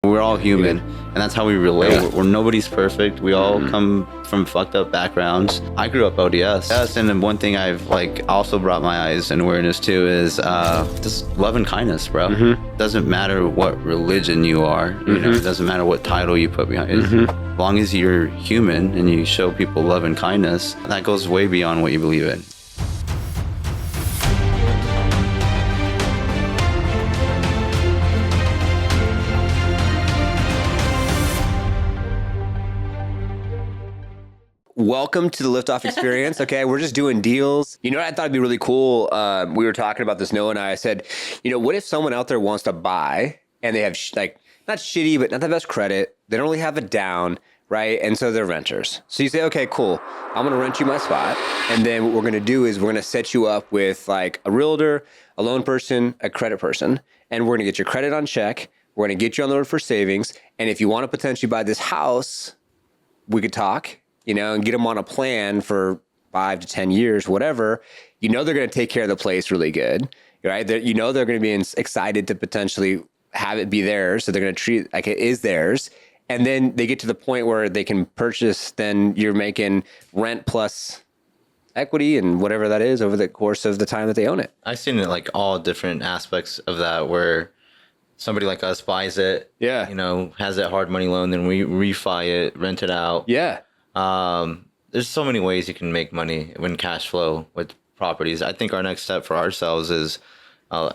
We're all human, and that's how we relate. Yeah. We're nobody's perfect. We all come from fucked up backgrounds. I grew up ODS. Yes, and then one thing I've like also brought my eyes and awareness to is just love and kindness, bro. It doesn't matter what religion you are. You know, it doesn't matter what title you put behind it. As long as you're human and you show people love and kindness, that goes way beyond what you believe in. Welcome to the Liftoff experience. Okay, we're just doing deals. You know what I thought would be really cool? We were talking about this, Noah and I said, you know, what if someone out there wants to buy and they have not shitty, but not the best credit. They don't really have it down, right? And so they're renters. So you say, okay, cool. I'm going to rent you my spot. And then what we're going to do is we're going to set you up with like a realtor, a loan person, a credit person. And we're going to get your credit on check. We're going to get you on the road for savings. And if you want to potentially buy this house, we could talk, you know, and get them on a plan for 5 to 10 years, whatever. You know, they're going to take care of the place really good, right? You know, they're going to be excited to potentially have it be theirs. So they're going to treat it like it is theirs. And then they get to the point where they can purchase, then you're making rent plus equity and whatever that is over the course of the time that they own it. I've seen it like all different aspects of that where somebody like us buys it, you know, has that hard money loan, then we refi it, rent it out. Yeah. There's so many ways you can make money when cash flow with properties. I think our next step for ourselves is,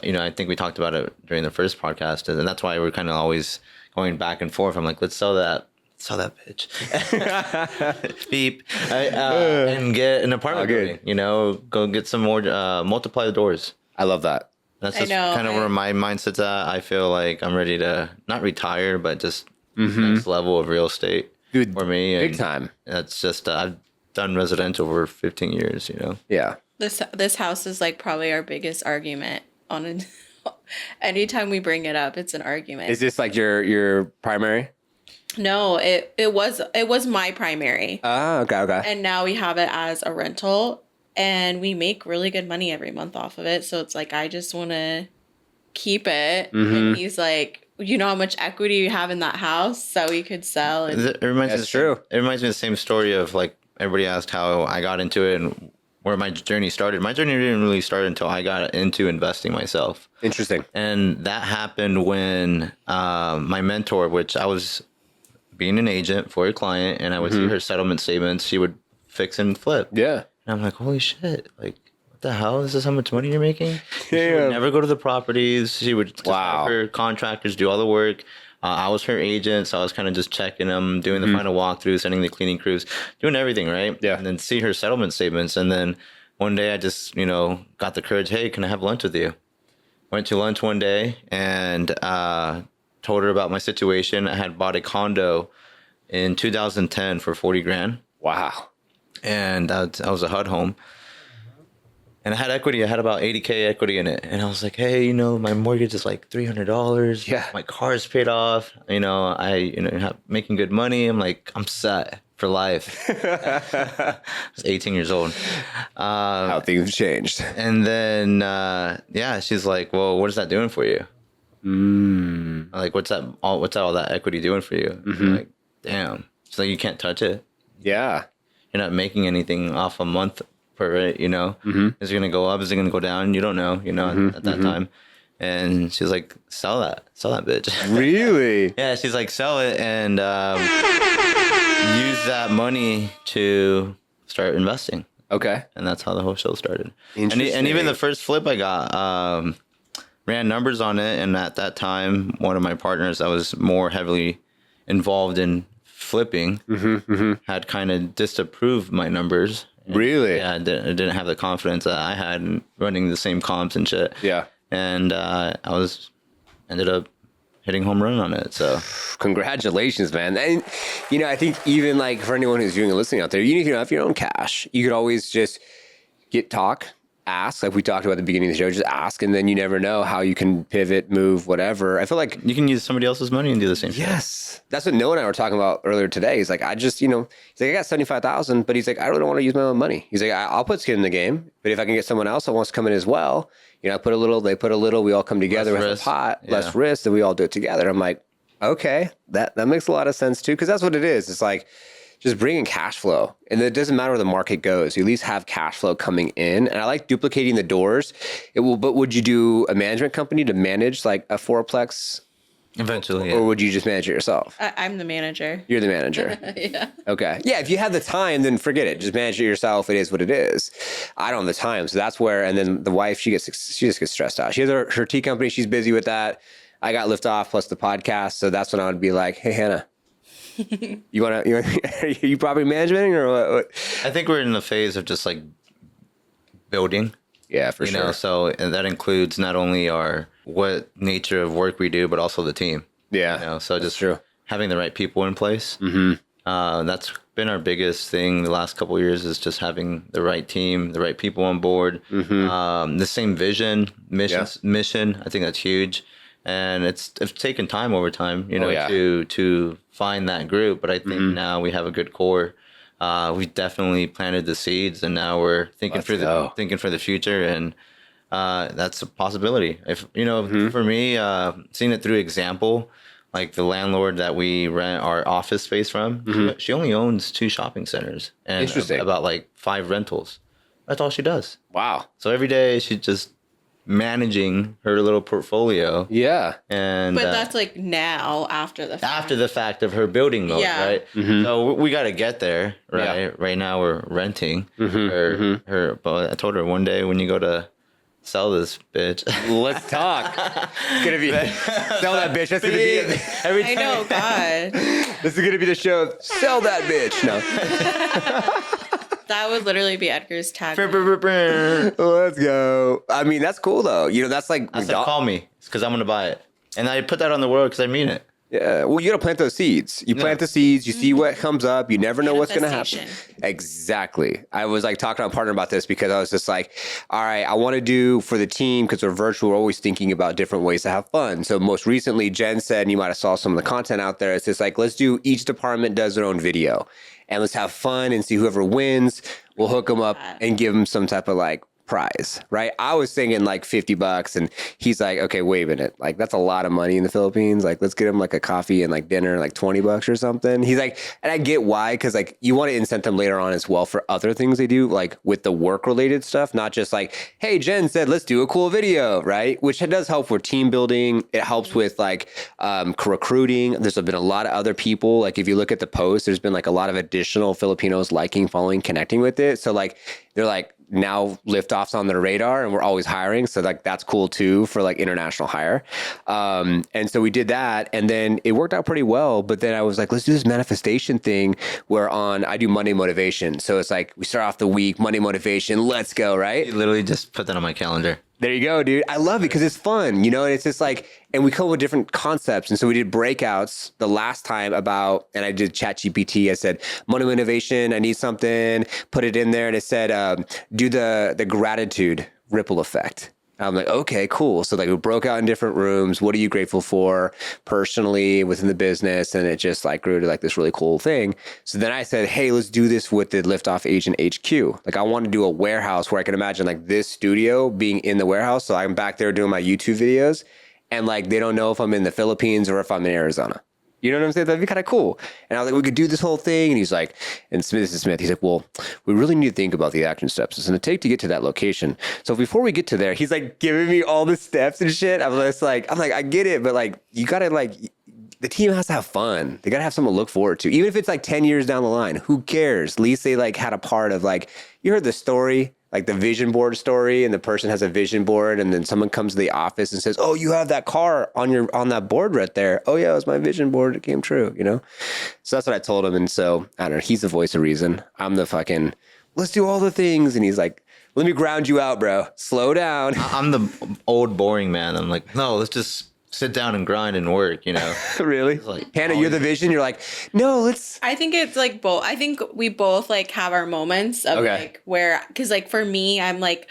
you know, I think we talked about it during the first podcast, and that's why we're kind of always going back and forth. I'm like, let's sell that bitch. Beep. And get an apartment building, you know, go get some more, multiply the doors. I love that. That's just kind of where my mindset's at. I feel like I'm ready to not retire, but just next level of real estate. Dude, for me, big time. That's just I've done residential over 15 years, you know. Yeah. This house is like probably our biggest argument on anytime we bring it up, it's an argument. Is this like your primary? No, it was my primary. Ah, okay. And now we have it as a rental, and we make really good money every month off of it. So it's like I just want to keep it. And he's like, you know how much equity you have in that house, so we could sell. And It reminds me of the same story of like everybody asked how I got into it and where my journey started. My journey didn't really start until I got into investing myself. Interesting. And that happened when my mentor, which I was being an agent for a client, and I would see her settlement statements. She would fix and flip. Yeah. And I'm like, holy shit! Like, what the hell? Is this how much money you're making? She would never go to the properties. She would just have her contractors do all the work. I was her agent, so I was kind of just checking them, doing the final walkthrough, sending the cleaning crews, doing everything, right? Yeah. And then see her settlement statements. And then one day I just, you know, got the courage, hey, can I have lunch with you? Went to lunch one day and told her about my situation. I had bought a condo in 2010 for 40 grand. Wow. And that was a HUD home. And I had equity. I had about 80K equity in it. And I was like, hey, you know, my mortgage is like $300. Yeah. My car's paid off. You know, making good money. I'm like, I'm set for life. I was 18 years old. How things have changed. And then, she's like, well, what is that doing for you? I'm like, what's all that equity doing for you? I'm like, damn. She's like, you can't touch it. Yeah. You're not making anything off a month per it, you know? Is it going to go up? Is it going to go down? You don't know, you know, at that time. And she's like, sell that bitch. Really? Yeah, she's like, sell it and use that money to start investing. Okay. And that's how the whole show started. And even the first flip I got, ran numbers on it. And at that time, one of my partners that was more heavily involved in flipping had kind of disapproved my numbers. Really? Yeah, I didn't have the confidence that I had in running the same comps and shit. Yeah. And ended up hitting home run on it. So congratulations, man. And, you know, I think even like for anyone who's doing and listening out there, you need to have your own cash. You could always just ask, like we talked about at the beginning of the show, just ask, and then you never know how you can pivot, move, whatever. I feel like you can use somebody else's money and do the same thing. Yes. That's what Noah and I were talking about earlier today. He's like, I got 75,000, but he's like, I really don't want to use my own money. He's like, I'll put skin in the game, but if I can get someone else that wants to come in as well, you know, I put a little, they put a little, we all come together with a pot, less risk, and we all do it together. I'm like, Okay. That makes a lot of sense too. Cause that's what it is. It's like just bringing cash flow, and it doesn't matter where the market goes. You at least have cash flow coming in. And I like duplicating the doors. But would you do a management company to manage like a fourplex? Eventually, yeah. Or would you just manage it yourself? I'm the manager. You're the manager. Yeah. Okay. Yeah. If you have the time, then forget it. Just manage it yourself. It is what it is. I don't have the time. So that's where, and then the wife, she just gets stressed out. She has her tea company. She's busy with that. I got Liftoff plus the podcast. So that's when I would be like, hey, Hannah, you are you property management or what? I think we're in the phase of just like building. Yeah, for sure. You know, so and that includes not only what nature of work we do, but also the team. Yeah. You know, so just true. having the right people in place. That's been our biggest thing the last couple of years, is just having the right team, the right people on board, the same vision, mission. I think that's huge. And it's taken time over time, you know, to find that group. But I think now we have a good core. We definitely planted the seeds, and now we're thinking for the future, and that's a possibility. If you know, for me, seeing it through example, like the landlord that we rent our office space from, she only owns 2 shopping centers and about like 5 rentals. That's all she does. Wow. So every day she's just managing her little portfolio. Yeah. And but that's like now after the fact. After the fact of her building mode, right? So we got to get there, right? Yeah. Right now we're renting her. But I told her one day when you go to sell this bitch, let's talk. It's gonna be sell that bitch. That's gonna be every time. I know, God. This is gonna be the show. Sell that bitch. No. That would literally be Edgar's tag. Let's go. I mean, that's cool though. You know, that's like I said, call me. It's because I'm gonna buy it, and I put that on the world because I mean it. Yeah, well, you gotta plant those seeds. You plant the seeds, you see what comes up. You never know what's gonna happen. Exactly. I was like talking to my partner about this because I was just like, all right, I want to do for the team, because we're virtual, we're always thinking about different ways to have fun. So most recently, Jen said, and you might have saw some of the content out there, it's just like, let's do, each department does their own video, and let's have fun and see whoever wins. We'll hook them up and give them some type of like prize, right? I was thinking like $50, and he's like, okay, wait a minute. Like, that's a lot of money in the Philippines. Like, let's get him like a coffee and like dinner, like $20 or something. He's like, and I get why, because like you want to incent them later on as well for other things they do, like with the work related stuff, not just like, hey, Jen said, let's do a cool video, right? Which does help for team building. It helps with like recruiting. There's been a lot of other people. Like if you look at the post, there's been like a lot of additional Filipinos liking, following, connecting with it. So like, they're like, now Liftoff's on their radar, and we're always hiring. So like, that's cool too for like international hire. And so we did that, and then it worked out pretty well. But then I was like, let's do this manifestation thing where I do Monday motivation. So it's like, we start off the week, Monday motivation, let's go, right? You literally just put that on my calendar. There you go, dude. I love it because it's fun, you know, and it's just like, and we come up with different concepts. And so we did breakouts the last time about, and I did ChatGPT. I said, Monday motivation, I need something, put it in there. And it said, do the gratitude ripple effect. I'm like, okay, cool. So like we broke out in different rooms. What are you grateful for personally within the business? And it just like grew to like this really cool thing. So then I said, hey, let's do this with the Liftoff Agent HQ. Like I want to do a warehouse where I can imagine like this studio being in the warehouse. So I'm back there doing my YouTube videos, and like they don't know if I'm in the Philippines or if I'm in Arizona. You know what I'm saying? That'd be kind of cool. And I was like, we could do this whole thing. And he's like, and Smith, he's like, well, we really need to think about the action steps it's going to take to get to that location. So before we get to there, he's like giving me all the steps and shit. I'm like, I get it, but like, you got to like, the team has to have fun. They got to have something to look forward to. Even if it's like 10 years down the line, who cares? At least they like had a part of like, you heard the story, like the vision board story, and the person has a vision board, and then someone comes to the office and says, oh, you have that car on that board right there. Oh yeah, it was my vision board. It came true, you know? So that's what I told him. And so, I don't know, he's the voice of reason. I'm the fucking, let's do all the things. And he's like, let me ground you out, bro. Slow down. I'm the old boring man. I'm like, no, let's just sit down and grind and work, you know? Really? Like, Hannah, you're the vision. You're like, no, let's. I think it's like both. I think we both like have our moments of like where, because like for me, I'm like,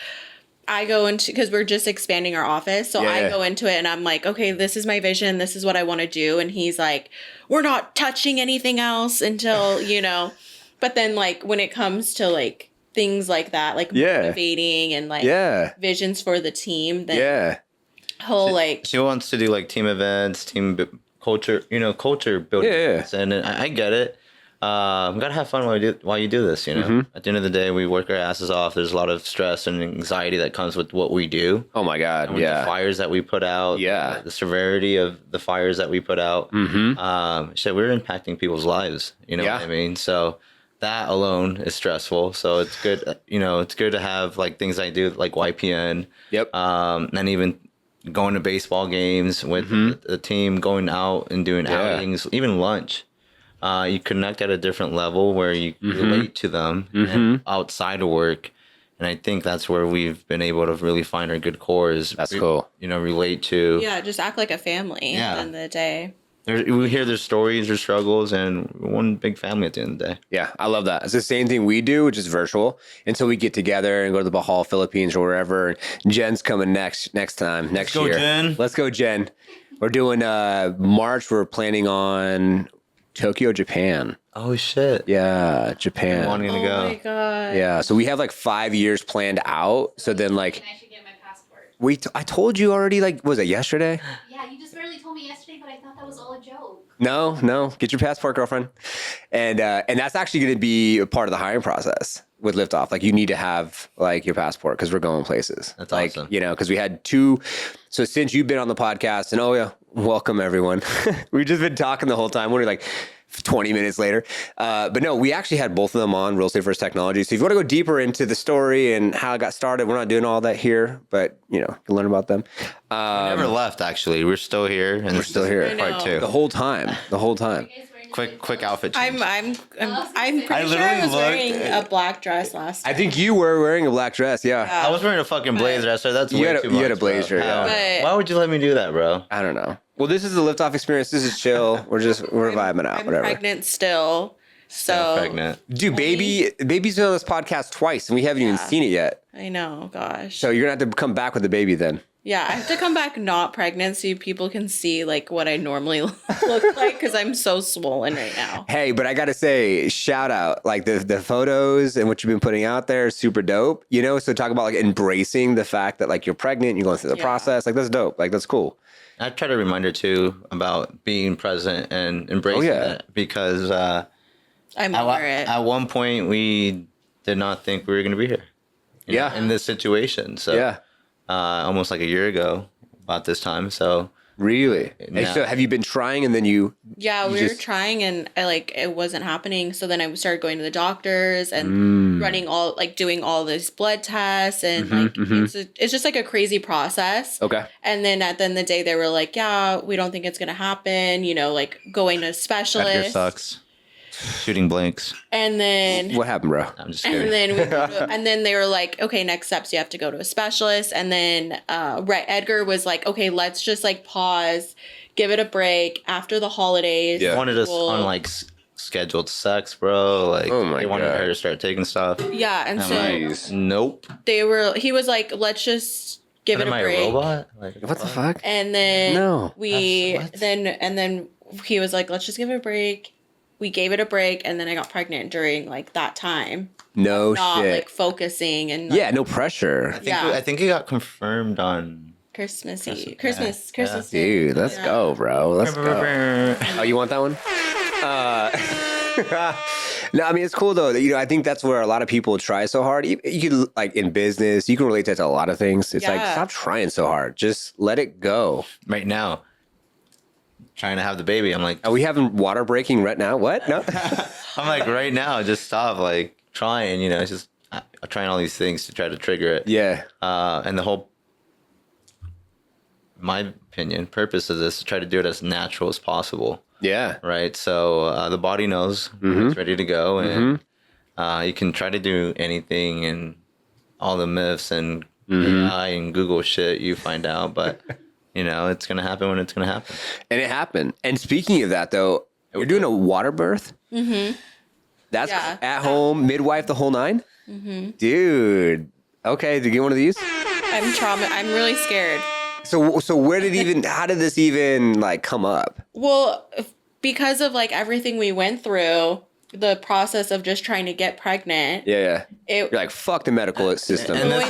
I go into, because we're just expanding our office. So I go into it and I'm like, okay, this is my vision. This is what I want to do. And he's like, we're not touching anything else until, you know, but then like when it comes to like things like that, like motivating and like visions for the team, then whole like she wants to do like team events, team culture, culture building. Yeah. And I get it. Gotta have fun while you do this. At the end of the day, we work our asses off. There's a lot of stress and anxiety that comes with what we do. Oh my God. And with the fires that we put out. Yeah. The severity of the fires that we put out. Shit, we're impacting people's lives. You know what I mean? So that alone is stressful. So it's good. It's good to have like things I do like YPN. Yep. And even going to baseball games with the team, going out and doing outings, even lunch. You connect at a different level where you relate to them and outside of work. And I think that's where we've been able to really find our good core is that's cool. Relate to. Yeah, just act like a family at the end of the day. We hear their stories, their struggles, and we're one big family at the end of the day. Yeah, I love that. It's the same thing we do, which is virtual. Until we get together and go to the Bahal, Philippines, or wherever. Jen's coming next year. Let's go, Jen. Let's go, Jen. We're doing March. We're planning on Tokyo, Japan. Oh shit! Yeah, Japan. I'm wanting to go. Oh my God. Yeah, so we have like 5 years planned out. So then like, I should get my passport. I told you already. Like, was it yesterday? Yeah, you just barely told me yesterday, but I thought that was all a joke. No. Get your passport, girlfriend. And that's actually going to be a part of the hiring process with Liftoff. Like, you need to have like your passport because we're going places. That's like, awesome. Because we had 2. So since you've been on the podcast, and welcome everyone. We've just been talking the whole time. We're like 20 minutes later. But no, we actually had both of them on Real Estate First Technology. So if you want to go deeper into the story and how it got started, we're not doing all that here, but you can learn about them. We never left, actually. We're still here. And we're still here. Part 2. The whole time. Quick outfit change. I'm pretty I sure I was literally wearing looked- a black dress last time. I think you were wearing a black dress. Yeah. I was wearing a fucking blazer. So that's way too much. You had a blazer, bro. yeah. But- Why would you let me do that, bro? I don't know. Well, this is the Liftoff experience. This is chill. We're vibing out. I'm Whatever. pregnant still. So Pregnant. Dude, baby's been on this podcast twice, and we haven't even seen it yet. I know, gosh. So you're gonna have to come back with the baby then. Yeah, I have to come back not pregnant so people can see like what I normally look like because I'm so swollen right now. Hey, but I gotta say, shout out like the photos and what you've been putting out there is super dope. So talk about like embracing the fact that like you're pregnant, you're going through the process. Like that's dope. Like that's cool. I try to remind her too about being present and embracing it because I'm over it. at one point we did not think we were going to be here. In this situation. So almost like a year ago about this time. So really, and so have you been trying and then you? Yeah, we were trying and it wasn't happening. So then I started going to the doctors and doing all this blood tests and it's just like a crazy process. Okay. And then at the end of the day, they were like, yeah, we don't think it's going to happen. Like going to a specialist. Edgar sucks. Shooting blanks. And then what happened, bro? I'm just kidding. And then they were like, okay, next steps, you have to go to a specialist. And then Edgar was like, okay, let's just like pause, give it a break after the holidays. They wanted us on like scheduled sex, bro. Like they wanted her to start taking stuff. Yeah, and so nope. He was like, let's just give it a break. Am I a robot? Like, what the fuck? And then then he was like, let's just give it a break. We gave it a break, and then I got pregnant during like that time. No not, shit. Like focusing and no pressure. I think it got confirmed on Christmas Eve. Christmas Dude, let's go, bro. Let's go. Oh, you want that one? No, I mean it's cool though. I think that's where a lot of people try so hard. You can like in business, you can relate that to a lot of things. It's like stop trying so hard. Just let it go. Right now. Trying to have the baby. I'm like, are we having water breaking right now? What? No. I'm like, right now, just stop like trying, it's just trying all these things to try to trigger it. Yeah. And the whole, my opinion, purpose of this is to try to do it as natural as possible. Yeah. Right. So the body knows it's ready to go, and you can try to do anything and all the myths and AI and Google shit you find out, but it's going to happen when it's going to happen. And it happened. And speaking of that, though, you're doing a water birth? Mm-hmm. That's at home, midwife, the whole nine? Mm-hmm. Dude. Okay, did you get one of these? I'm really scared. So how did this even, like, come up? Well, because of, like, everything we went through, the process of just trying to get pregnant. Yeah. You're like, fuck the medical system. And this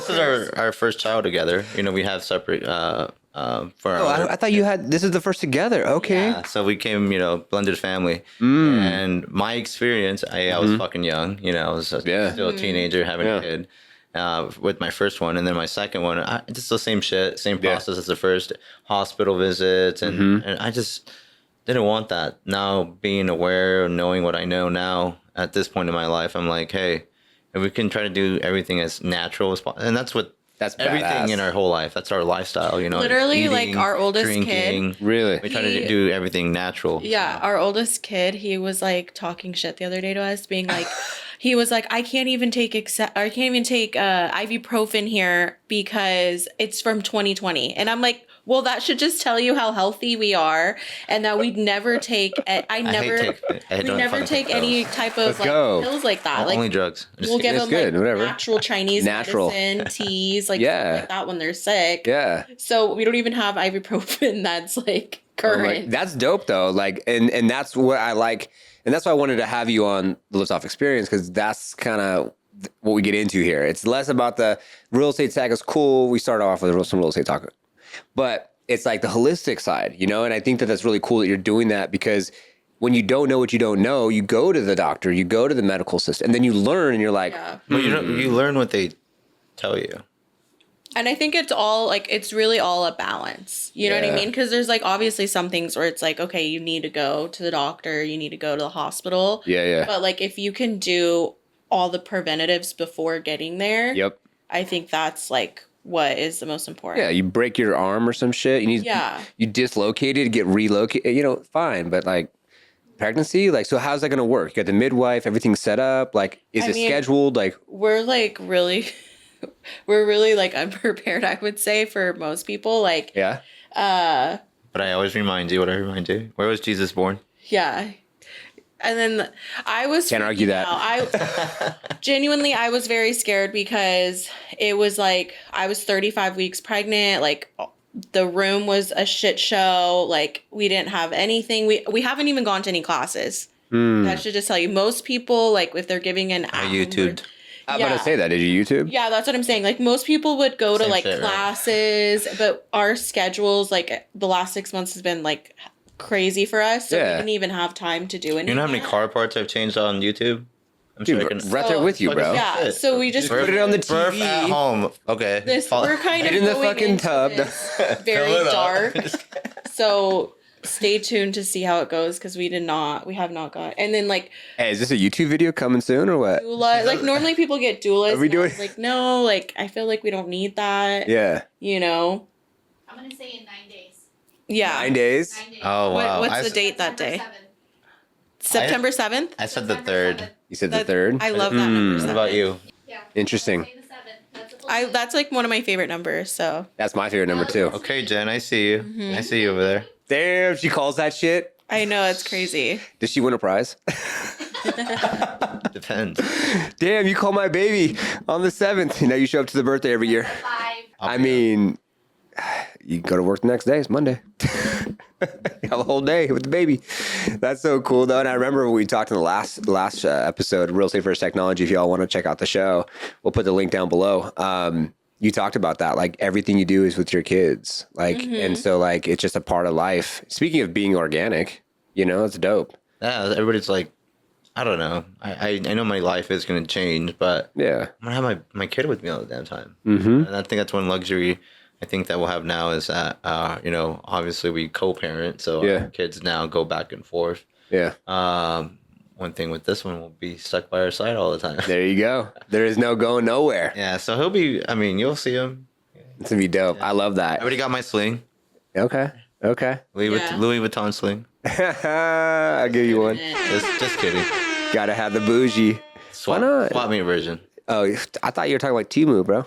is our first child together. We have separate For our other- I thought you had, this is the first together. Okay. Yeah, so we came, blended family. And my experience, I was fucking young, I was still a teenager having a kid with my first one. And then my second one, just the same shit, same process as the first, hospital visits. And I just didn't want that. Now, being aware and knowing what I know now at this point in my life, I'm like, hey, if we can try to do everything as natural as possible. And that's everything badass. In our whole life. That's our lifestyle, Literally, eating, like our oldest drinking. kid. Really? We try to do everything natural. Yeah, our oldest kid, he was like talking shit the other day to us, being like, he was like, I can't even take ibuprofen here because it's from 2020, and I'm like, well, that should just tell you how healthy we are, and that we'd never take. We never take any type of pills like that. Like only drugs. We'll give them good, like whatever. natural Chinese medicine, teas, like stuff like that when they're sick. Yeah. So we don't even have ibuprofen that's like current. That's dope though. Like, and that's what I like. And that's why I wanted to have you on the Liftoff Experience, because that's kind of what we get into here. It's less about the real estate tag is cool. We start off with some real estate talk, but it's like the holistic side, and I think that that's really cool that you're doing that, because when you don't know what you don't know, you go to the doctor, you go to the medical system, and then you learn, and you're like, Well, you learn what they tell you. And I think it's really all a balance. You know what I mean? Because there's like obviously some things where it's like, okay, you need to go to the doctor, you need to go to the hospital. Yeah. But like if you can do all the preventatives before getting there, I think that's like what is the most important. Yeah, you break your arm or some shit, you dislocated, get relocated, fine, but like pregnancy, like, so how's that gonna work? You got the midwife, everything's set up, like, is it scheduled? Like, we're like really we're really like unprepared, I would say, for most people. Like, yeah. But I always remind you what I remind you. Where was Jesus born? Yeah. And then I was can't argue that. I genuinely, I was very scared because it was like I was 35 weeks pregnant. Like the room was a shit show. Like we didn't have anything. We haven't even gone to any classes. That should just tell you. Most people, like if they're giving an YouTubed. I'm about to say that. Did you YouTube? Yeah, that's what I'm saying. Like most people would go to like classes, but our schedules, like the last 6 months has been like crazy for us. So we didn't even have time to do anything. You know how many car parts I've changed on YouTube? I'm Dude, right there with you, bro. Yeah, so we just put it on the TV. Birth at home. Okay. We're kind of in the going fucking into tub. this very dark. So stay tuned to see how it goes, because we have not got. And then like, hey, is this a YouTube video coming soon or what? doula, like normally people get doulas. Are we doing? Like no, like I feel like we don't need that. Yeah. You know. I'm gonna say in 9 days. Yeah. 9 days. 9 days. Oh wow. What's the date that day? September 7th. I said the 3rd. You said the 3rd. I love that number. What about you? Yeah. Interesting. Say the 7th. That's a full That's like one of my favorite numbers. So That's my favorite number too. Okay, Jen, I see you. I see you over there. Damn, she calls that shit. I know it's crazy. Does she win a prize? Depends. Damn, you call my baby on the 7th. You show up to the birthday every year. 5. I mean, you go to work the next day. It's Monday. You have a whole day with the baby. That's so cool, though. And I remember when we talked in the last episode, Real Estate First Technology. If y'all want to check out the show, we'll put the link down below. You talked about that, like everything you do is with your kids, like, and so like it's just a part of life. Speaking of being organic, it's dope. Yeah, everybody's like, I don't know. I know my life is going to change, but Yeah. I'm going to have my kid with me all the damn time. And I think that's one luxury I think that we'll have now is that, obviously we co-parent. So our kids now go back and forth. Yeah. One thing with this one will be stuck by our side all the time. There you go. There is no going nowhere. Yeah, so he'll be, you'll see him. It's going to be dope. I love I that. already got my sling. Okay. Louis Vuitton sling. I'll give you one. Just kidding. Gotta have the bougie. Swap, Why not? Swap me version. Oh, I thought you were talking like Temu, bro.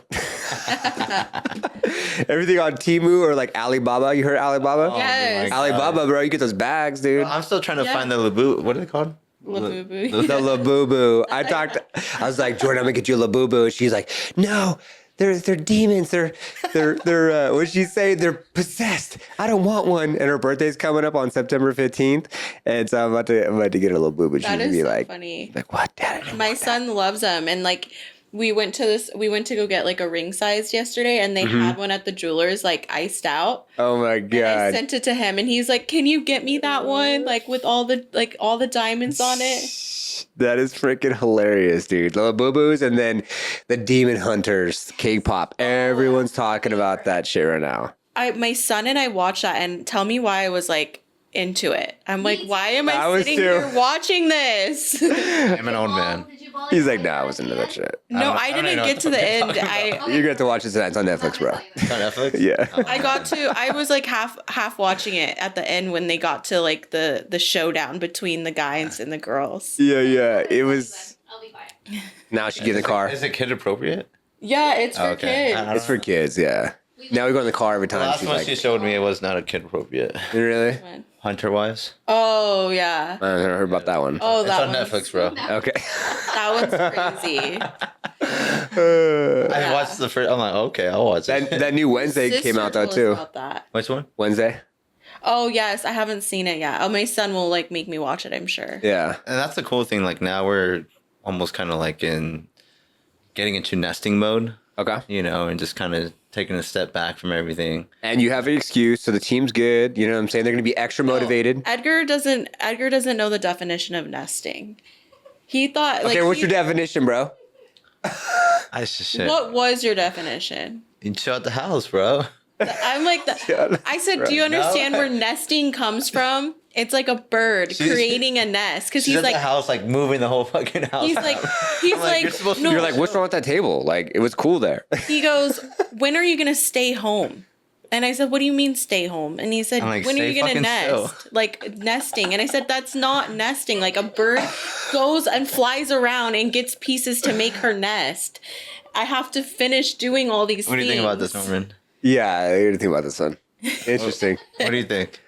Everything on Temu or like Alibaba. You heard Alibaba? Yes. Alibaba, bro. You get those bags, dude. I'm still trying to find the Labu. What are they called? Labubu. The Labubu. I was like, Jordan, I'm gonna get you a Labubu. And she's like, no, they're demons. They're what did she say? They're possessed. I don't want one. And her birthday's coming up on September 15th. And so I'm about to get a Labubu. She's That gonna is be so like, funny. like, what, Dad? My son loves them, and like we went to go get like a ring size yesterday, and they had one at the jeweler's like iced out. Oh my And I god. sent it to him, and he's like, "Can you get me that one, like with all the diamonds on it?" That is freaking hilarious, dude. Little Boo Boos and then the Demon Hunters cake pop. Everyone's talking about that shit right now. My son and I watched that, and tell me why I was like into it. I'm like, why am I I was sitting too. here watching this? I'm an old man. He's like, nah, I wasn't into that shit. No, I don't didn't know get what to the you're end. talking I You're going to watch it tonight. It's on Netflix, bro. It's on Netflix? Yeah. I was like half watching it at the end when they got to like the showdown between the guys and the girls. Yeah. It was. I'll be quiet. Now she get in the car. Is it kid appropriate? Yeah, it's for Okay. kids. It's for kids, yeah. Now we go in the car every The time. last She's one like, she showed me, it was not a kid appropriate. really? Hunter wise. Oh yeah. I never heard about that one. Oh, It's that on one's- Netflix, bro. Okay. That one's crazy. I watched the first. I'm like, okay, I'll watch it. that new Wednesday Sister came out though told us too. about that. Which one? Wednesday. Oh yes, I haven't seen it yet. Oh, my son will like make me watch it, I'm sure. Yeah. And that's the cool thing. Like now we're almost kind of like getting into nesting mode, Okay. you know, and just kind of taking a step back from everything. And you have an excuse, so the team's good. You know what I'm saying? They're gonna be extra motivated. Edgar doesn't know the definition of nesting. He thought like Okay, what's your definition, bro? I just shit. What was your definition? You chill at the house, bro. I'm like I said, do you understand where nesting comes from? It's like a bird She's- creating a nest because She's he's at like the house, like moving the whole fucking house. he's like I'm like, you're supposed to no. be You're like, what's wrong with that table? Like, it was cool there. He goes, when are you gonna stay home? And I said, what do you mean stay home? And he said, I'm like, when are stay you gonna fucking nest? still. Like nesting. And I said, that's not nesting. Like a bird goes and flies around and gets pieces to make her nest. I have to finish doing all these What do things. you think about this, Norman? Yeah, I didn't think about this one. Interesting. What do you think?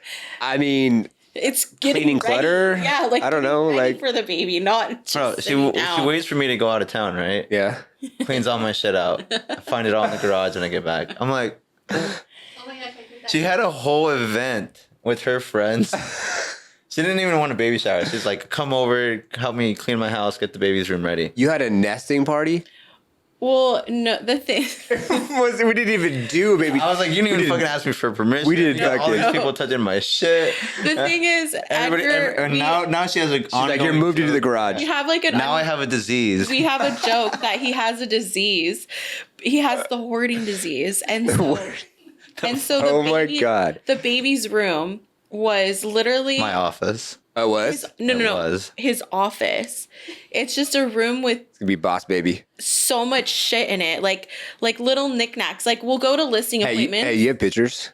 I mean, It's getting Cleaning ready. clutter? Yeah, like I don't know, getting ready like- for the baby, not just Bro, sitting she down. waits for me to go out of town, right? yeah. Cleans all my shit out. I find it all in the garage when I get back. I'm like, Oh my gosh, I did that. she had a whole event with her friends. She didn't even want a baby shower. She's like, come over, help me clean my house, get the baby's room ready. You had a nesting party? Well, no, the thing. We didn't even do a baby. I was like, you didn't even fucking ask me for permission. We didn't You got all fucking- these people touching my shit. The thing is, Edgar, And now she has a. She's like, you're moved into the garage. we have like an. Now I have a disease. We have a joke that he has a disease. He has the hoarding disease, and so the Oh my baby, God. the baby's room was literally My office. Oh, was? no, It was. his office. It's just a room with It's gonna be boss baby. so much shit in it, like little knickknacks. Like we'll go to listing Hey, appointments. you have pictures?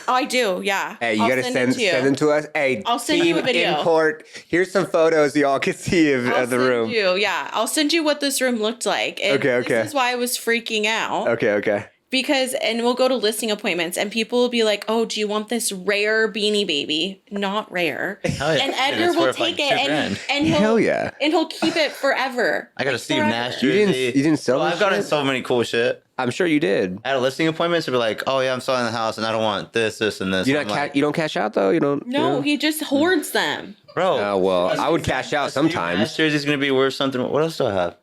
I do, yeah. Hey, you I'll gotta it send to you. them to us. Hey, I'll send you a team video. import. Here's some photos y'all can see of I'll the send room. you, yeah. I'll send you what this room looked like. And Okay, okay. This is why I was freaking out. Okay. Because, and we'll go to listing appointments and people will be like, oh, do you want this rare Beanie Baby? Not rare. Hell yeah. And Edgar It's will worth, take like, it $2,000. and he'll, Hell yeah. and he'll keep it forever. I got a Like, Steve forever. Nash You jersey. didn't sell Bro, this I've gotten shit? so many cool shit. I'm sure you did. At a listing appointment, to be like, oh yeah, I'm selling the house and I don't want this, and this. You I'm not like, you don't cash out though. You don't. No, you he just hoards them. bro. don't? Well, I would cash out Steve Nash sometimes. jersey's gonna be worth something. What else do I have?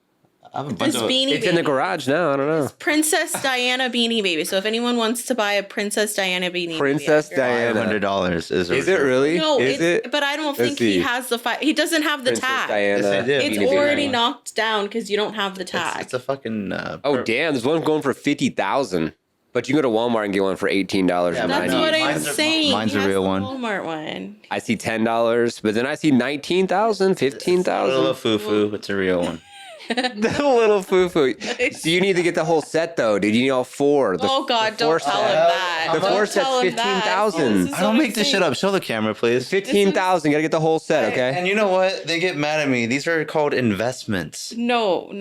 I have a bunch This of. Beanie It's Baby. in the garage now. I don't know. Princess Diana Beanie Baby. So if anyone wants to buy a Princess Diana Beanie Princess Baby. Diana. $500 is. Is it really? No, Is it? But I don't Let's think he see. has he doesn't have the Princess tag. Diana. Yes, I do. It's Beanie Baby. already knocked down because you don't have the tag. It's a fucking. Oh damn! There's one going for 50,000. But you can go to Walmart and get one for $18 Yeah, and That's No, what I'm mine's a- saying. mine's He a has real the one. Walmart one. I see $10, but then I see 19,000, A little 15,000. foo-foo. It's a real one. The little foo-foo. So you need to get the whole set though, dude. You need all four. Oh God! the four Don't tell him set. that. The Don't four set's tell him that. 15,000. This is I don't what make I'm this shit saying. up. Show the camera, please. 15,000. Gotta get the whole set, okay? And you know what? They get mad at me. These are called investments. No.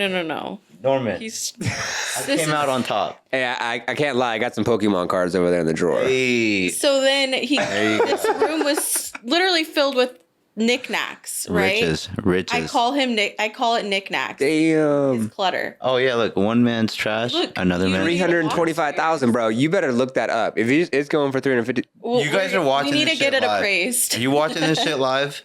Norman, He's. I this came is- out on top. Hey, I can't lie. I got some Pokemon cards over there in the drawer. Hey. So then There you go. this room was literally filled with knickknacks, right? Riches. I call it knickknacks. Damn. Clutter. Oh yeah, look, one man's trash, Look, another you man. 325,000, bro. You better look that up. If it's going for 350, Well, You guys are watching We need this to get shit it live. appraised. Are you watching this shit live?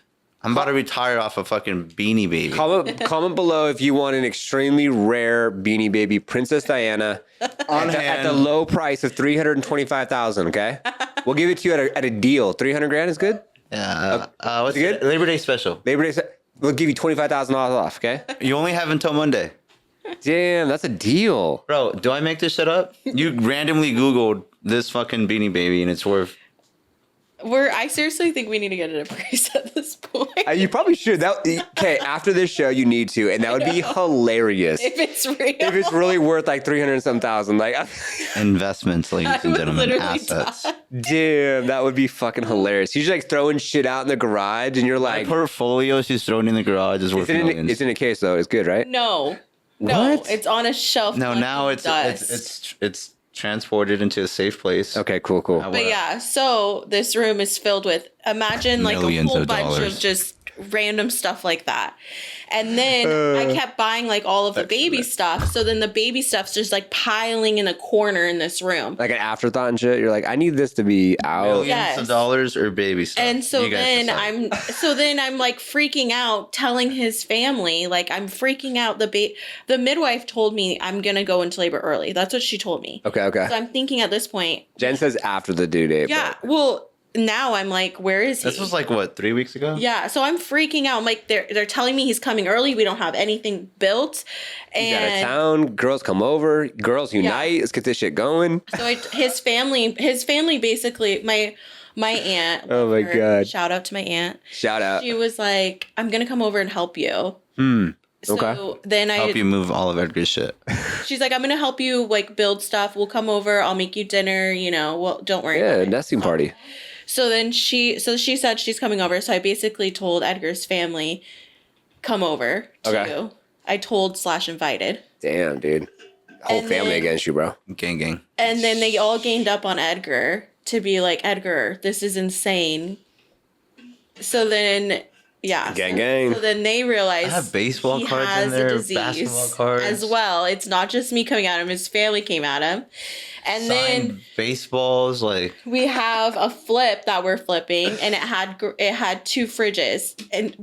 I'm about to retire off a fucking Beanie Baby. Comment below if you want an extremely rare Beanie Baby Princess Diana On at the hand. low price of $325,000. Okay, we'll give it to you at a deal. $300,000 is good. Yeah. What's it good? Labor Day special. Labor Day, we'll give you $25,000 off. Okay. You only have until Monday. Damn, that's a deal. Bro, do I make this shit up? You randomly Googled this fucking Beanie Baby and it's worth... I seriously think we need to get it appraised at this point. You probably should. Okay, after this show, you need to, and that would be hilarious. If it's real. If it's really worth like 300 and some thousand, like, Investments, ladies and would gentlemen. literally Assets. die. damn, that would be fucking hilarious. He's like throwing shit out in the garage, and you're My like, portfolio she's thrown in the garage is worth millions. it's in a case though. It's good, right? No. What? It's on a shelf. No, now collecting it's transported into a safe place. Okay, cool. But yeah, so this room is filled with, imagine like Millions a whole of bunch dollars. of just random stuff like that. And then I kept buying like all of the baby stuff. So then the baby stuff's just like piling in a corner in this room. Like an afterthought and shit. You're like, I need this to be out. Millions Yes. of dollars or baby stuff. And so You guys then decide. I'm like freaking out, telling his family, like I'm freaking out. The midwife told me I'm gonna go into labor early. That's what she told me. Okay. So I'm thinking at this point, Jen says after the due date. yeah. Well, now I'm like, where is he? This was like what, 3 weeks ago? Yeah, so I'm freaking out. I'm like, they're telling me he's coming early. We don't have anything built, He's out of and town. Girls come over. Girls unite. Let's get this shit going. so his family basically, my aunt. Oh my God. Shout out to my aunt. Shout out. She was like, I'm gonna come over and help you. So Okay. then Help you move all of Edgar's shit. she's like, I'm gonna help you like build stuff. We'll come over. I'll make you dinner. Well, don't worry. Yeah, about it. nesting party. So then she said she's coming over. So I basically told Edgar's family, come over too. Okay. I told / invited. Damn, dude. Whole And family then- against you, bro. Gang. And then they all gained up on Edgar to be like, Edgar, this is insane. So then, yeah. Gang. So then they realized I have baseball he cards in has a there, disease basketball cards. as well. It's not just me coming at him; his family came at him. And then Signed baseballs, like we have a flip that we're flipping, and it had 2 fridges, and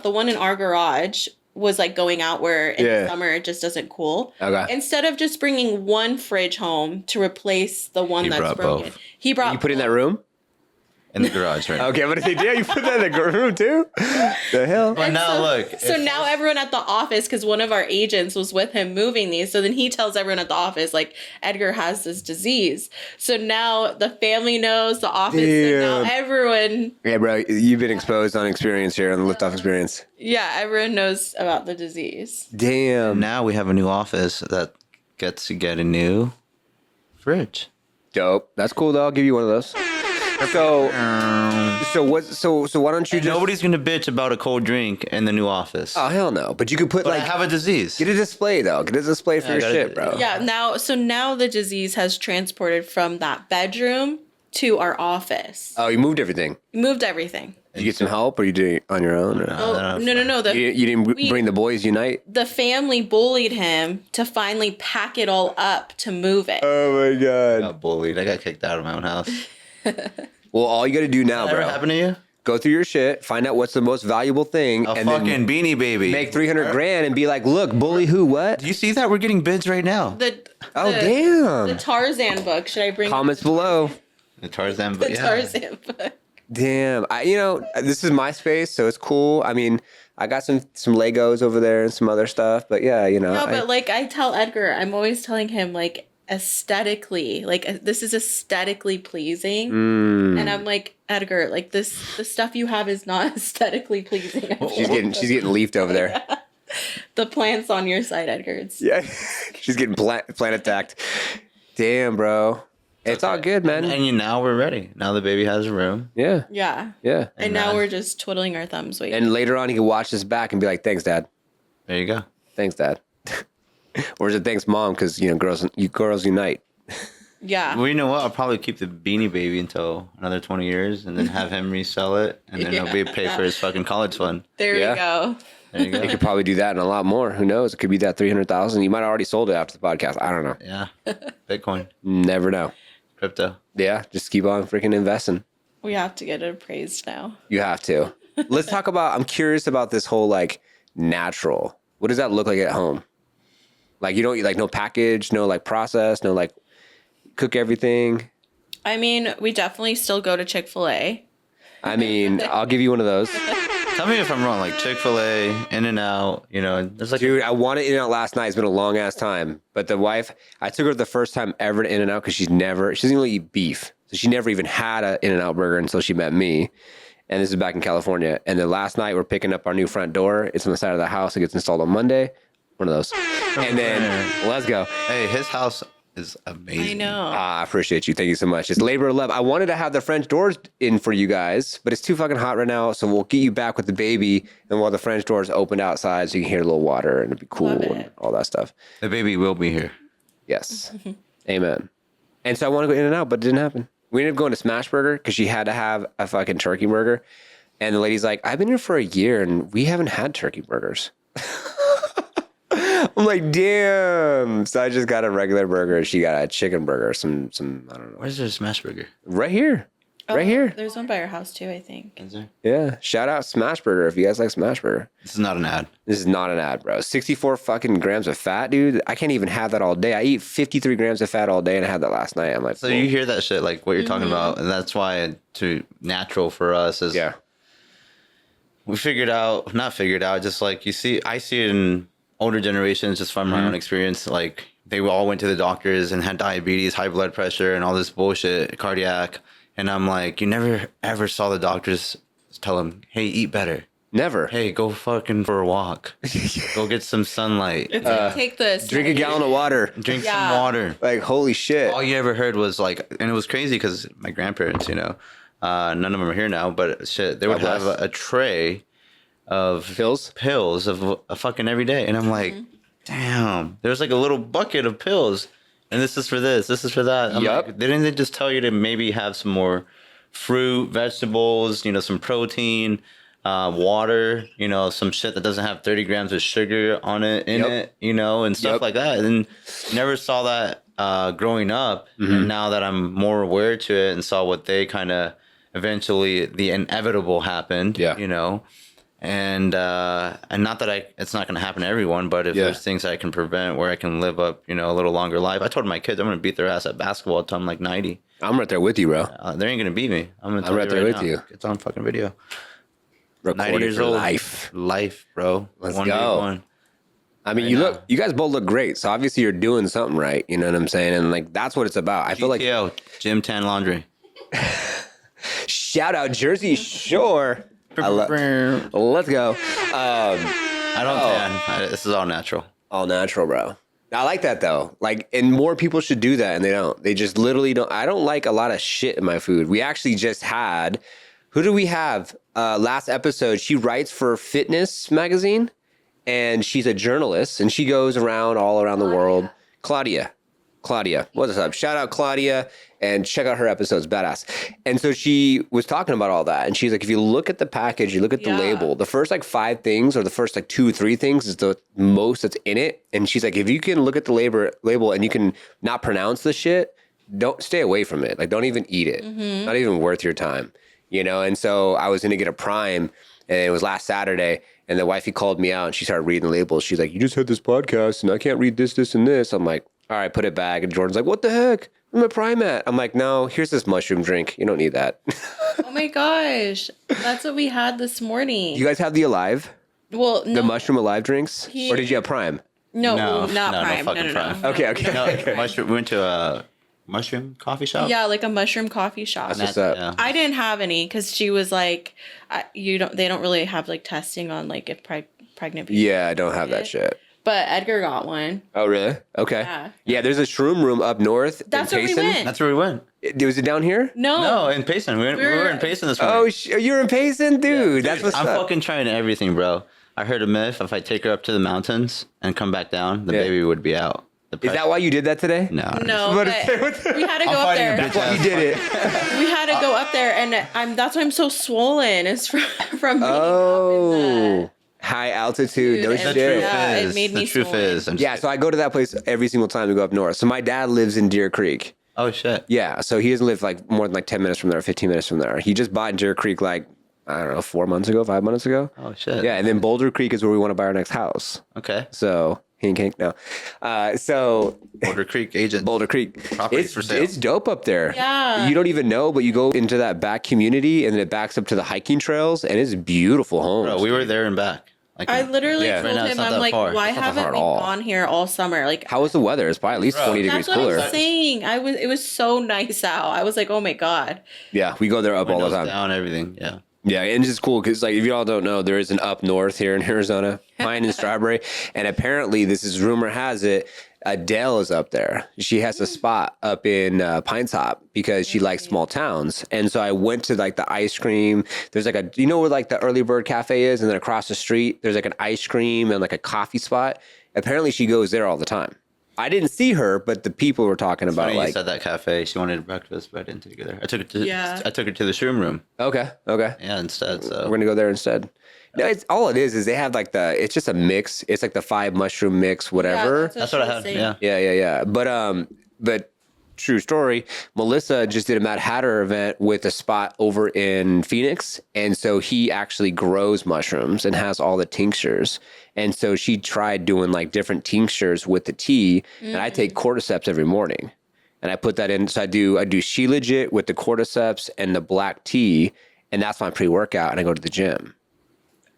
the one in our garage was like going out where in the summer it just doesn't cool. Okay. Instead of just bringing one fridge home to replace the one He that's brought broken, both. he brought You put it in that room? in the garage, right? Okay, but yeah, you put that in the room too? The hell? But now look. So now everyone at the office, because one of our agents was with him moving these, so then he tells everyone at the office, like, Edgar has this disease. So now the family knows, the office, and now Damn. everyone, Yeah, bro, you've been exposed on experience here on the Liftoff experience. everyone knows about the disease. Damn. Now we have a new office that gets to get a new fridge. Dope. That's cool though. I'll give you one of those. So why don't you And just nobody's gonna bitch about a cold drink in the new office. Oh hell no. But you could put but like I have a disease. get a display though. Get a display for Yeah, I your gotta- shit, bro. Yeah, now the disease has transported from that bedroom to our office. Oh, you moved everything. We moved everything. Did you get some help or you did it on your own? Or? Oh, no. You didn't we- bring the boys unite? The family bullied him to finally pack it all up to move it. Oh my I god. got bullied. I got kicked out of my own house. Well, all you got to do now, That ever bro, happened to you? go through your shit, find out what's the most valuable thing, A and fucking then Beanie Baby. make 300 grand and be like, look, bully who, what? Do you see that? We're getting bids right now. Oh, the damn. Tarzan book. Should I bring Comments below. The Tarzan, the but yeah. Tarzan book? Damn. This is my space, so it's cool. I mean, I got some Legos over there and some other stuff, but yeah, No, but like I tell Edgar, I'm always telling him like aesthetically, like this is aesthetically pleasing, and I'm like, Edgar, like the stuff you have is not aesthetically pleasing. she's getting leafed over there. The plants on your side, Edgar. Yeah. She's getting plant attacked. Damn, bro. It's all good, man. And now we're ready. Now the baby has a room. Yeah. Yeah. Yeah. And now we're just twiddling our thumbs waiting. And later on, he can watch this back and be like, thanks, Dad. There you go. Thanks, Dad. Or is it thanks, Mom? Because, girls unite. Yeah. Well, you know what? I'll probably keep the Beanie Baby until another 20 years and then have him resell it. And then it'll be pay for his fucking college fund. There Yeah. we go. There you They go. could probably do that and a lot more. Who knows? It could be that 300,000. You might have already sold it after the podcast. I don't know. Yeah. Bitcoin. Never know. Crypto. Yeah. Just keep on freaking investing. We have to get it appraised now. You have to. Let's talk about, I'm curious about this whole like natural. What does that look like at home? Like you don't like no package, no like process, no like cook everything. I mean, we definitely still go to Chick-fil-A. I mean, I'll give you one of those. Tell me if I'm wrong. Like Chick-fil-A, In-N-Out, there's like Dude, I wanted In-N-Out last night. It's been a long ass time. But the wife, I took her the first time ever to In-N-Out because she doesn't really eat beef. So she never even had an In-N-Out burger until she met me. And this is back in California. And then last night, we're picking up our new front door. It's on the side of the house. It gets installed on Monday. One of those. And then let's go. Hey, his house is amazing. I know. I appreciate you. Thank you so much. It's labor of love. I wanted to have the French doors in for you guys, but it's too fucking hot right now. So we'll get you back with the baby, and while the French doors opened outside, so you can hear a little water and it'll be cool and all that stuff. The baby will be here. Yes. Amen. And so I want to go In-N-Out, but it didn't happen. We ended up going to Smashburger because she had to have a fucking turkey burger. And the lady's like, I've been here for a year and we haven't had turkey burgers. I'm like, damn. So I just got a regular burger. She got a chicken burger. Some I don't know. Where's their smash burger? Right here. Right here. There's one by your house too, I think. Is there? Yeah. Shout out Smashburger if you guys like Smashburger. This is not an ad. This is not an ad, bro. 64 fucking grams of fat, dude. I can't even have that all day. I eat 53 grams of fat all day and I had that last night. I'm like, So you hear that shit, like what you're talking about, and that's why natural for us is. yeah. We just like I see it in older generations just from my own experience. Like they all went to the doctors and had diabetes, high blood pressure, and all this bullshit, cardiac. And I'm like, you never ever saw the doctors tell them, hey, eat better. Never. Hey, go fucking for a walk. Go get some sunlight. It's like, take this. Drink a gallon of water. Drink Yeah. some water. Like, holy shit. All you ever heard was like, and it was crazy because my grandparents, none of them are here now, but shit, they would God have bless. a tray of pills of a fucking every day. And I'm like, damn, there's like a little bucket of pills. And this is for this, this is for that. I'm Yup. like, didn't they just tell you to maybe have some more fruit, vegetables, some protein, water, some shit that doesn't have 30 grams of sugar on it, and stuff Yup. like that. And never saw that growing up. And now that I'm more aware to it and saw what they kind of eventually, the inevitable happened, and not that it's not going to happen to everyone, but if there's things I can prevent where I can live up, a little longer life. I told my kids I'm going to beat their ass at basketball until I'm like 90. I'm right there with you, bro. They ain't going to beat me. I'm right there with you. It's on fucking video. 90 Recorded years for old. life. Bro. Let's 1 go. 1. I mean, you guys both look great. So obviously you're doing something right. You know what I'm saying? And like, that's what it's about. I feel like Gym Tan Laundry. shout out Jersey Shore. Let's go. I don't tan. This is all natural. All natural, bro. I like that though. Like, and more people should do that, and they don't. They just literally don't. I don't like a lot of shit in my food. We actually just had. Who do we have? Last episode, she writes for Fitness magazine, and she's a journalist, and she goes around all around the world. Claudia, what's up? Shout out Claudia, and check out her episodes, badass. And so she was talking about all that, and she's like, if you look at the package, you look at the label, the first like 5 things or the first like 2 or 3 things is the most that's in it. And she's like, if you can look at the label and you can not pronounce the shit, don't stay away from it. Like, don't even eat it. Not even worth your time, And so I was going to get a Prime, and it was last Saturday. And the wifey called me out, and she started reading the labels. She's like, you just had this podcast, and I can't read this, this, and this. I'm like, all right, put it back. And Jordan's like, what the heck? I'm a Prime at. I'm like, no, here's this mushroom drink. You don't need that. Oh my gosh. That's what we had this morning. You guys have the Alive? Well, no. The mushroom Alive drinks? Or did you have Prime? No, No, not no, Prime. fucking No. Prime. Okay. No, we went to a mushroom coffee shop. Yeah, like a mushroom coffee shop. That's what's up. Yeah. I didn't have any because she was like, they don't really have like testing on like if pregnant people. Yeah, I don't have that shit. But Edgar got one. Oh, really? Okay. Yeah, there's a shroom room up north. That's in where we Payson. went. That's where we went. Was it down here? No. No, in Payson. We were in Payson this morning. Oh, you're in Payson? Dude, that's what's I'm up. fucking trying everything, bro. I heard a myth. If I take her up to the mountains and come back down, the baby would be out. Is that why you did that today? No. No, What but is it? we had to go I'm up fighting there. a bitch. That's why you did it. We had to go up there, and that's why I'm so swollen. It's from being up in Oh. High altitude, no Dude, shit. Yeah, it made me the truth swollen. is. I'm just Yeah, so I go to that place every single time we go up north. So my dad lives in Deer Creek. oh shit. Yeah, so he doesn't live like more than like 10 minutes from there, 15 minutes from there. He just bought Deer Creek like I don't know, 5 months ago. Oh shit. Yeah, and then Boulder Creek is where we want to buy our next house. Okay. So hink, no. So Boulder Creek agent. Boulder Creek, Properties for sale. it's dope up there. Yeah. You don't even know, but you go into that back community, and then it backs up to the hiking trails, and it's beautiful homes. Bro, we were there and back. Like, I literally Yeah. told Right now, it's him, not I'm that like, far. why It's not that haven't far we at all. gone here all summer? Like, How was the weather? It's probably at least Bro, 20 that's degrees what cooler. I'm saying. It was so nice out. I was like, oh my God. Yeah, we go there up all the windows time. down, everything. Yeah. Yeah, and it's just cool because, like, if you all don't know, there is an up north here in Arizona, Pine and Strawberry, and apparently, this is rumor has it, Adele is up there. She has a spot up in Pine Top because she likes small towns. And so I went to like the ice cream. There's like a, you know where like the Early Bird Cafe is, and then across the street there's like an ice cream and like a coffee spot. Apparently, she goes there all the time. I didn't see her, but the people were talking about Funny you like. said that cafe. She wanted breakfast, but I didn't take her there. I took her to the shroom room. Okay. Yeah, instead. So We're gonna go there instead. No, it's all it is they have like it's just a mix. It's like the 5 mushroom mix, whatever. that's what I had. Yeah. Yeah. But true story, Melissa just did a Mad Hatter event with a spot over in Phoenix. And so he actually grows mushrooms and has all the tinctures. And so she tried doing like different tinctures with the tea. And I take cordyceps every morning. And I put that in. So I do She Legit with the cordyceps and the black tea. And that's my pre-workout. And I go to the gym.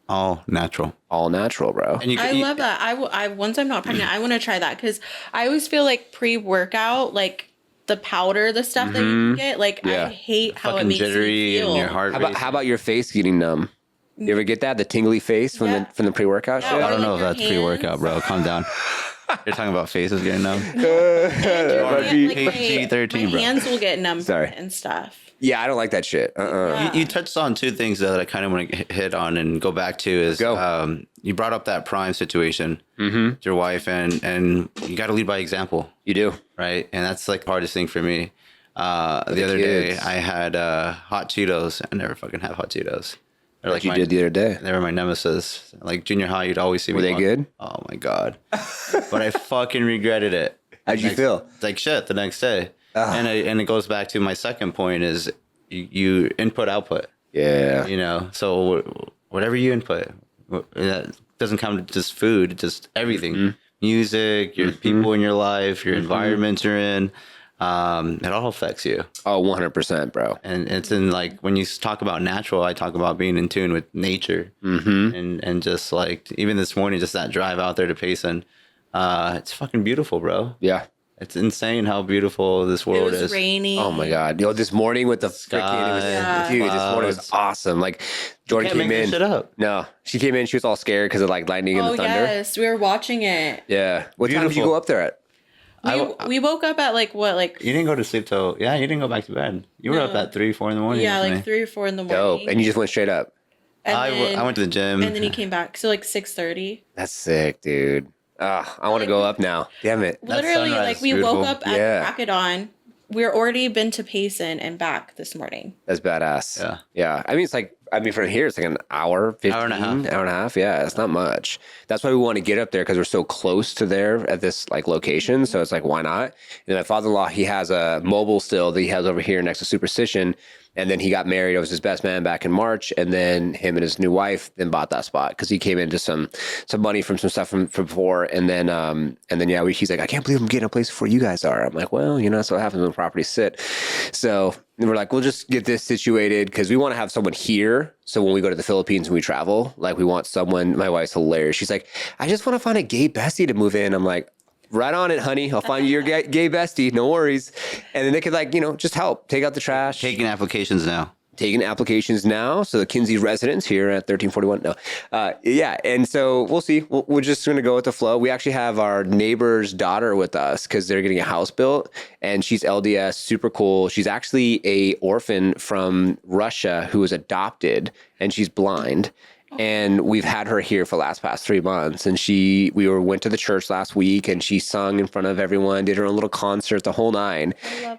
All natural. All natural, bro. And I love that. I once I'm not pregnant, I want to try that because I always feel like pre-workout, like the powder, the stuff that you can get, like Yeah. I hate how it fucking makes jittery me feel. and your heart rate. How about your face getting numb? You ever get that? The tingly face from Yeah. the pre-workout Yeah, shit? or I don't like know if your that's pre-workout, hands. bro. Calm down. You're talking about faces getting numb. And your hand- like, PG-13, my bro. hands will get numb Sorry. and stuff. Yeah, I don't like that shit. Yeah. You touched on two things that I kind of want to hit on and go back to is Go. You brought up that prime situation with your wife, and you got to lead by example, You do. right? And that's like the hardest thing for me. The other day kids. I had hot Cheetos. I never fucking have hot Cheetos. They're Like you my, did the other day. They were my nemesis. Like junior high, you'd always see me. Were they walk- good? Oh my god! But I fucking regretted it. How'd you feel? Like shit the next day. And it goes back to my second point is you input output. Yeah. You know, so whatever you input, that doesn't come to just food, just everything, music, your people in your life, your environment you're in. It all affects you. Oh, 100%, bro. And it's in like when you talk about natural, I talk about being in tune with nature, and just like even this morning, just that drive out there to Payson, it's fucking beautiful, bro. Yeah. It's insane how beautiful this It world was is. raining. Oh my God. This morning with the Sky, dude, this morning was clouds. awesome. Like Jordan Can't came make this in. shit up. No, she came in. She was all scared because of like lightning and Oh the thunder. yes, we were watching it. Yeah. What time did you Beautiful. go up there at? We woke up at like what, like You didn't go to sleep till you didn't go back to bed. You were up No. at 3, 4 in the morning. yeah, with like me. 3 or 4 in the Dope. morning. And you just went straight up. And I then- went to the gym. and then he came back. So like 6:30. That's sick, dude. I want to go up now. Damn it. Literally, sunrise like is we beautiful. woke up at Yeah. crack of dawn. We're already been to Payson and back this morning. That's badass. Yeah. Yeah. I mean, from here, it's like an hour, 15, Hour and a half. Hour and a half. Yeah. It's not much. That's why we want to get up there because we're so close to there at this like location. So it's like, why not? And my father-in-law, he has a mobile still that he has over here next to Superstition. And then he got married. I was his best man back in March. And then him and his new wife then bought that spot because he came into some money from some stuff from before. And then he's like, I can't believe I'm getting a place before you guys are. I'm like, well, that's what happens when properties sit. So we're like, we'll just get this situated because we want to have someone here. So when we go to the Philippines and we travel, like we want someone, my wife's hilarious. She's like, I just want to find a gay bestie to move in. I'm like, right on it, honey. I'll find you your gay bestie. No worries. And then they could just help take out the trash. Taking applications now. Taking applications now. So the Kinsey residents here at 1341. No. Yeah. And so we'll see. We're just going to go with the flow. We actually have our neighbor's daughter with us because they're getting a house built and she's LDS, super cool. She's actually a orphan from Russia who was adopted and she's blind. And we've had her here for the past 3 months. And went to the church last week and she sung in front of everyone, did her own little concert, the whole nine.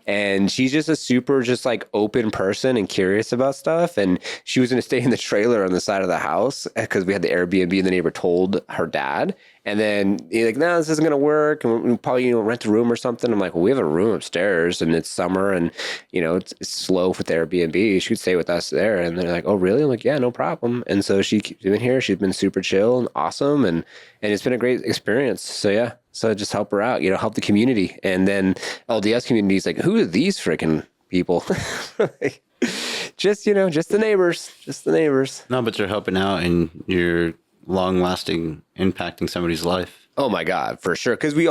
And she's just a super like open person and curious about stuff. And she was going to stay in the trailer on the side of the house because we had the Airbnb and the neighbor told her dad. And then he's like, no, this isn't going to work. And we'll probably, rent a room or something. I'm like, well, we have a room upstairs and it's summer and, it's slow with Airbnb. She could stay with us there. And they're like, oh, really? I'm like, yeah, no problem. And so she's been here. She's been super chill and awesome. And it's been a great experience. So yeah, so just help her out, help the community. And then LDS community is like, who are these freaking people? Just the neighbors. No, but you're helping out and you're long-lasting impacting somebody's life. Oh my God, for sure. Because we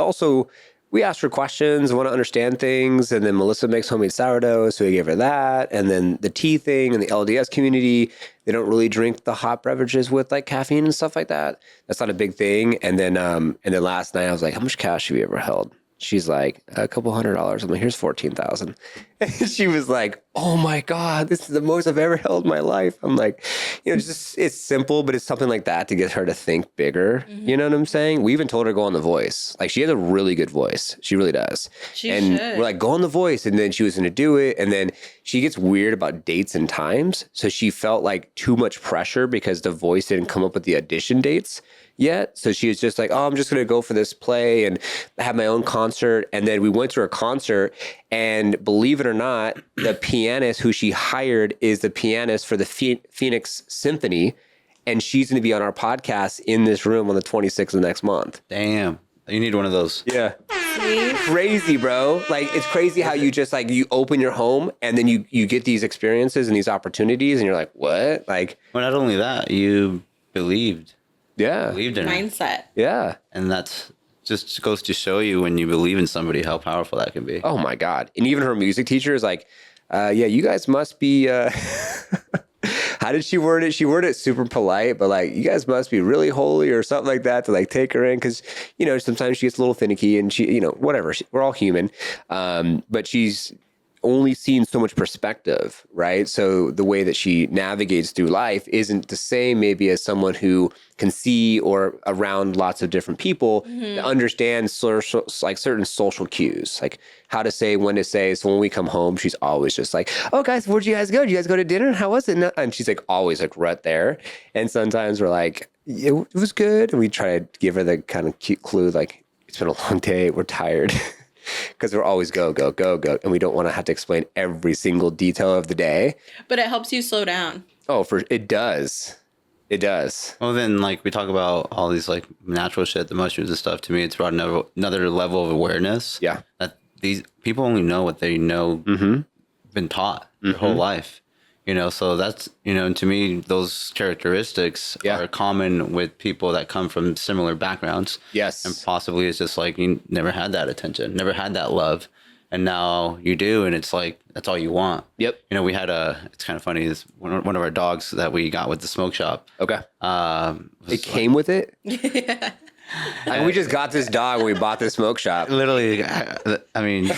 ask for questions, want to understand things, and then Melissa makes homemade sourdough, so we gave her that. And then the tea thing and the LDS community, they don't really drink the hot beverages with like caffeine and stuff like that. That's not a big thing. And then last night I was like, how much cash have you ever held? She's like, a couple $100. I'm like, here's 14,000. And she was like, oh my God, this is the most I've ever held in my life. I'm like, it's simple, but it's something like that to get her to think bigger. Mm-hmm. You know what I'm saying? We even told her to go on The Voice. Like, she has a really good voice. She really does. And we're like, go on The Voice. And then she was going to do it. And then she gets weird about dates and times. So she felt like too much pressure because The Voice didn't come up with the audition dates yet. So she was just like, oh, I'm just going to go for this play and have my own concert. And then we went to her concert, and believe it or not, the pianist who she hired is the pianist for the Phoenix Symphony. And she's going to be on our podcast in this room on the 26th of next month. Damn. You need one of those. Yeah. Crazy, bro. Like, it's crazy how you just like, you open your home and then you get these experiences and these opportunities and you're like, what? Like, well, not only that, you believed. Yeah. Believed in mindset. it. Yeah. And that's just goes to show you when you believe in somebody how powerful that can be. Oh my God. And even her music teacher is like, yeah, you guys must be, how did she word it? She worded it super polite, but like, you guys must be really holy or something like that to like take her in. Cause sometimes she gets a little finicky and she, whatever, we're all human. But she's only seen so much perspective, right? So the way that she navigates through life isn't the same maybe as someone who can see or around lots of different people that understand like certain social cues, like how to say, when to say. So when we come home, she's always just like, oh guys, where'd you guys go? Did you guys go to dinner? How was it? And she's like always like right there. And sometimes we're like, it was good. And we try to give her the kind of cute clue, like, it's been a long day, we're tired. Because we're always go, go, go, go. And we don't want to have to explain every single detail of the day. But it helps you slow down. Oh, it does. It does. Well, then, like, we talk about all these, like, natural shit, the mushrooms and stuff. To me, it's brought another level of awareness. Yeah. That these people only know what they know, been taught their whole life. So that's, to me, those characteristics are common with people that come from similar backgrounds. Yes. And possibly it's just like you never had that attention, never had that love. And now you do. And it's like, that's all you want. Yep. We had it's kind of funny. It's one of our dogs that we got with the smoke shop. Okay. It came with it? Yeah. We just got this dog when we bought this smoke shop. Literally, I mean,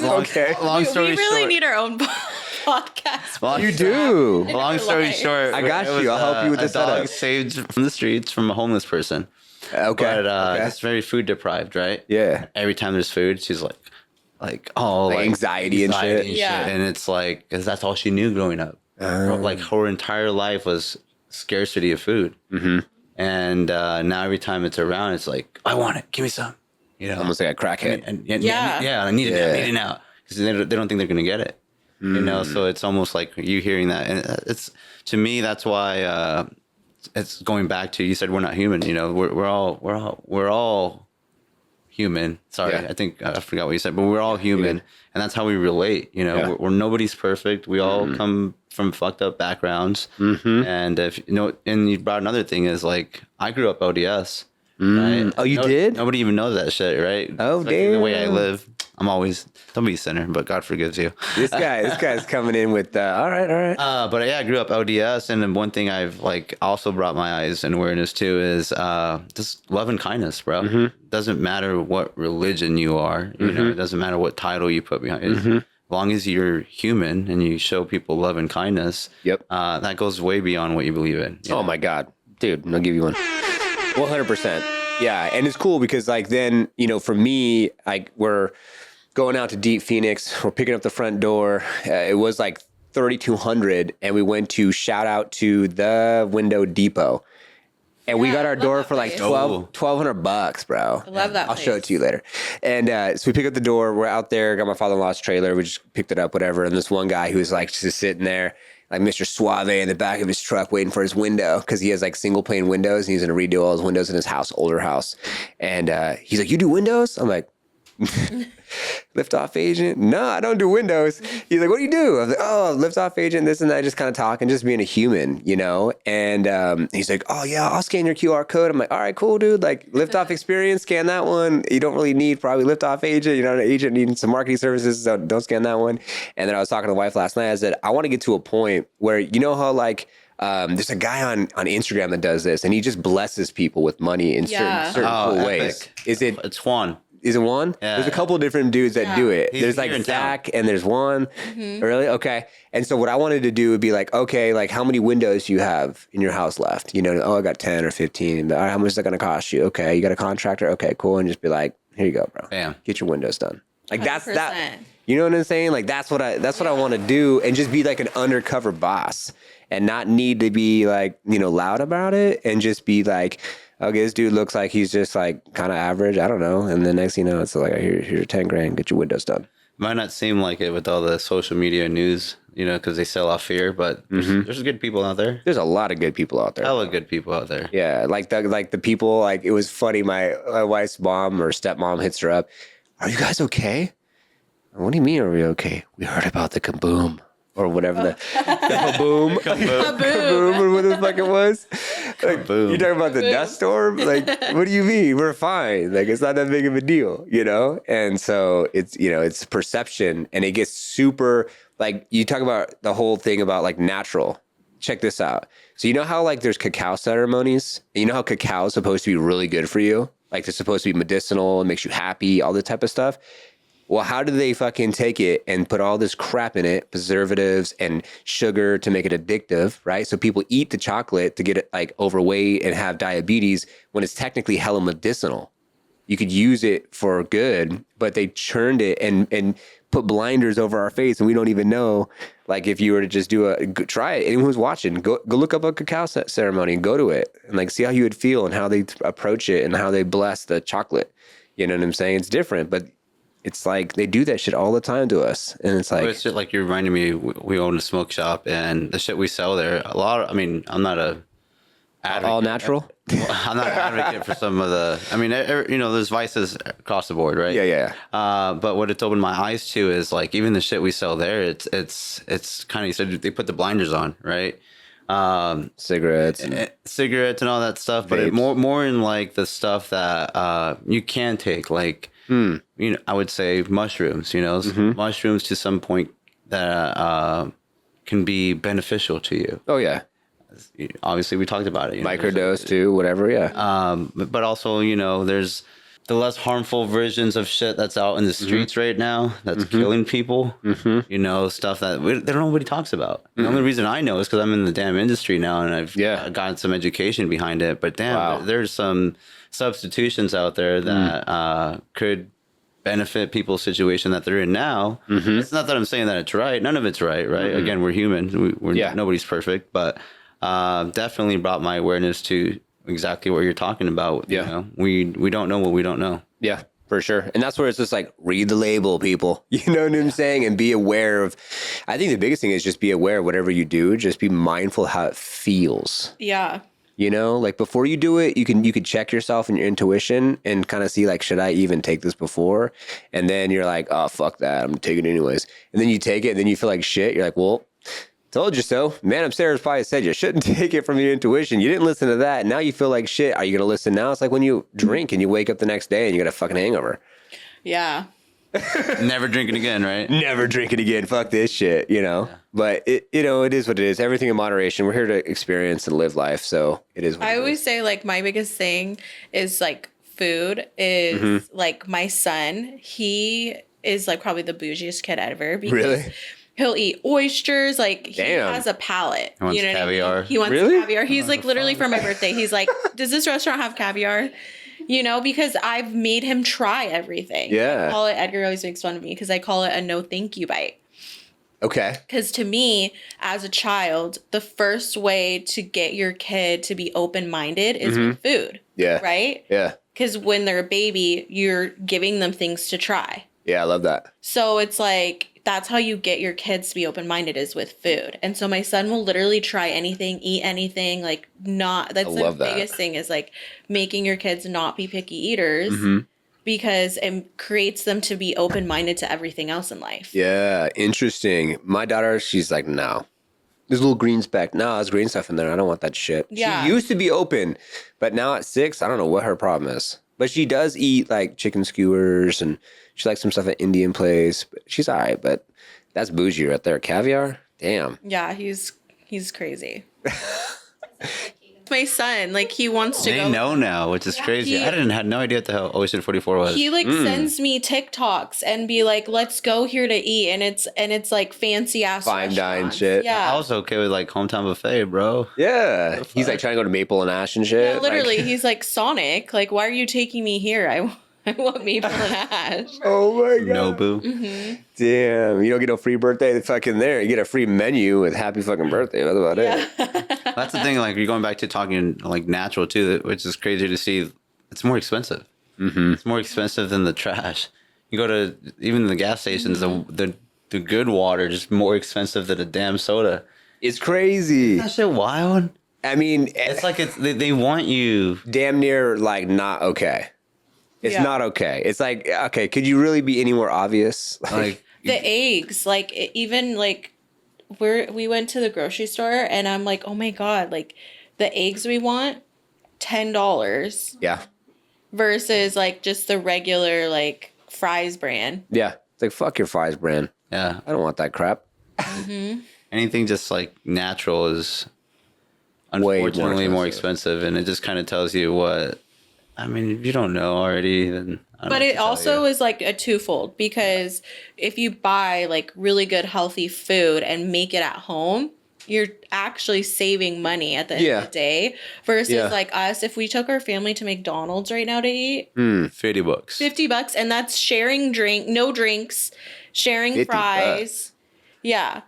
long story we really short. need our own podcast. You do. Long story short, I got you. I'll help you with the setup. Dog saved from the streets from a homeless person. Okay. But it's very food deprived, right? Yeah. Every time there's food, she's like anxiety and shit. Yeah. And it's like, because that's all she knew growing up. Like her entire life was scarcity of food. Mm-hmm. And now every time it's around, it's like, I want it. Give me some. Almost like a crackhead. I need it now. I need it now. Because they don't think they're going to get it. So it's almost like you hearing that. And it's, to me, that's why it's going back to, you said we're not human. We're all human. Sorry, I think I forgot what you said, but we're all human. And that's how we relate. We're nobody's perfect. We all come from fucked up backgrounds. And and you brought another thing is like, I grew up LDS. Right? Oh, you did? Nobody even knows that shit, right? Oh, damn. The way I live, I'm always, don't be a sinner, but God forgives you. This guy's coming in with, all right. But yeah, I grew up LDS, and then one thing I've like also brought my eyes and awareness to is just love and kindness, bro. Doesn't matter what religion you are, it doesn't matter what title you put behind it. As long as you're human and you show people love and kindness, that goes way beyond what you believe in. Oh my God, dude, I'll give you one. 100%. Yeah, and it's cool because like then, for me, we're going out to Deep Phoenix, we're picking up the front door. It was like 3,200 and we went to shout out to the Window Depot. And we got our I love door that for like place. $1,200, bro. I love that I'll show it place. to you later. And so we pick up the door. We're out there. Got my father-in-law's trailer. We just picked it up, whatever. And this one guy who was like just sitting there, like Mr. Suave in the back of his truck waiting for his window because he has like single pane windows. And he's going to redo all his windows in his house, older house. And he's like, you do windows? I'm like, Liftoff agent? No, I don't do windows. He's like, what do you do? I was like, oh, Liftoff agent, this and that, just kind of talking, just being a human, you know? And he's like, oh yeah, I'll scan your QR code. I'm like, all right, cool, dude. Like Liftoff experience, scan that one. You don't really need probably Liftoff agent. You're not an agent needing some marketing services, so don't scan that one. And then I was talking to the wife last night. I said, I want to get to a point where, you know how like, there's a guy on Instagram that does this and he just blesses people with money in certain cool epic. ways. It's Juan. Is it Juan? Yeah. There's a couple of different dudes that do it. He's There's here like in Zach and there's Juan. Really? Okay. And so what I wanted to do would be like, okay, like how many windows do you have in your house left? You know, oh, I got 10 or 15. All right, how much is that going to cost you? Okay. You got a contractor? Okay, cool. And just be like, here you go, bro. Bam. Get your windows done. Like that's that. 100%. You know what I'm saying? Like that's what I want to do and just be like an undercover boss and not need to be like, you know, loud about it and just be like, okay, this dude looks like he's just like kind of average. I don't know. And the next thing you know, it's like, here's your 10 grand, get your windows done. Might not seem like it with all the social media news, you know, because they sell off fear, but there's good people out there. There's a lot of good people out there. Hella good people out there. Yeah. Like the people, like it was funny. My wife's mom or stepmom hits her up. Are you guys okay? What do you mean, are we okay? We heard about the kaboom. Or whatever the kaboom. Kaboom or what the fuck it was. Like, you're talking about the dust storm? Like, what do you mean? We're fine. Like, it's not that big of a deal, you know? And so it's, you know, it's perception and it gets super, like, you talk about the whole thing about like natural. Check this out. So you know how like there's cacao ceremonies? And you know how cacao is supposed to be really good for you? Like it's supposed to be medicinal, it makes you happy, all that type of stuff. Well, how do they fucking take it and put all this crap in it, preservatives and sugar to make it addictive, right? So people eat the chocolate to get it like overweight and have diabetes when it's technically hella medicinal. You could use it for good, but they churned it and put blinders over our face and we don't even know. Like if you were to just try it, anyone who's watching, go look up a cacao ceremony and go to it and like see how you would feel and how they approach it and how they bless the chocolate. You know what I'm saying? It's different, but it's like they do that shit all the time to us. And it's like... It's just like you're reminding me, we own a smoke shop and the shit we sell there, I'm not a... advocate. All natural? I'm not an advocate for some of the... I mean, you know, there's vices across the board, right? Yeah. But what it's opened my eyes to is like, even the shit we sell there, it's kind of, you said they put the blinders on, right? Cigarettes and all that stuff, but vapes. more in like the stuff that you can take, like... You know, I would say mushrooms, you know, mushrooms to some point that can be beneficial to you. Oh, yeah. Obviously, we talked about it. You know, Microdose too, whatever, yeah. but also, you know, there's the less harmful versions of shit that's out in the streets right now that's killing people. You know, stuff that nobody talks about. The only reason I know is because I'm in the damn industry now and I've gotten some education behind it. But damn, there's some substitutions out there that could benefit people's situation that they're in now. It's not that I'm saying that it's right. None of it's right. Again, we're human. Nobody's perfect, but definitely brought my awareness to exactly what you're talking about. You know, we don't know what we don't know. Yeah, for sure. And that's where it's just like, read the label, people. You know what I'm saying? And be aware of, I think the biggest thing is just be aware of whatever you do. Just be mindful how it feels. Yeah. You know, like before you do it, you could check yourself and your intuition and kind of see like, should I even take this before? And then you're like, oh, fuck that. I'm taking it anyways. And then you take it and then you feel like shit. You're like, well, told you so. Man upstairs probably said you shouldn't take it from your intuition. You didn't listen to that. Now you feel like shit. Are you going to listen now? It's like when you drink and you wake up the next day and you got a fucking hangover. Yeah. Never drinking again, right? Never drinking again. Fuck this shit, you know? Yeah. But, it is what it is. Everything in moderation. We're here to experience and live life. So it is what I always say, like, my biggest thing is, like, food is, like, my son, he is, like, probably the bougiest kid ever. Because really? He'll eat oysters. Like, he has a palate. He wants caviar. I mean? He wants caviar. He's like, literally for my birthday, he's like, does this restaurant have caviar? You know, because I've made him try everything. Yeah. I call it, Edgar always makes fun of me because I call it a no thank you bite. Okay. Because to me, as a child, the first way to get your kid to be open-minded is with food. Yeah. Right? Yeah. Because when they're a baby, you're giving them things to try. Yeah, I love that. So it's like, that's how you get your kids to be open-minded is with food. And so my son will literally try anything, eat anything, like that's the biggest thing is like making your kids not be picky eaters because it creates them to be open-minded to everything else in life. Yeah, interesting. My daughter, she's like, no. There's a little green speck. No, there's green stuff in there. I don't want that shit. Yeah. She used to be open, but now at 6, I don't know what her problem is. But she does eat like chicken skewers and she likes some stuff at Indian place. But she's all right, but that's bougie right there. Caviar? Damn. Yeah, he's crazy. My son, like he wants to They go. know now, which is crazy. I had no idea what the hell Ocean 44 was. He like sends me TikToks and be like, "Let's go here to eat," and it's like fancy ass Fine dine restaurants. shit. Yeah, I was okay with like hometown buffet, bro. Yeah. He's like trying to go to Maple and Ash and shit. yeah, literally. Like, He's like Sonic. Like, why are you taking me here? I want Maple and Ash. oh my God. Nobu. Damn. You don't get no free birthday fucking there. You get a free menu with happy fucking birthday. That's about it. That's the thing. Like you're going back to talking like natural too, which is crazy to see. It's more expensive. It's more expensive than the trash. You go to even the gas stations. The good water just more expensive than a damn soda. It's crazy. That shit wild. I mean, It's like they want you. damn near like not okay. It's Yeah. not okay. It's like, okay, could you really be any more obvious? Like The eggs, like even like we went to the grocery store and I'm like, oh my God, like the eggs we want, $10 yeah. versus like just the regular like Fry's brand. Yeah. It's like, fuck your Fries brand. yeah, I don't want that crap. anything just like natural is Way more unfortunately more expensive, and it just kind of tells you what. I mean, if you don't know already, then. I don't know But what it to tell also you. is like a twofold because if you buy like really good healthy food and make it at home, you're actually saving money at the end of the day versus Yeah. like us, if we took our family to McDonald's right now to eat, $50. $50 and that's sharing no drinks, sharing 50 fries. Yeah.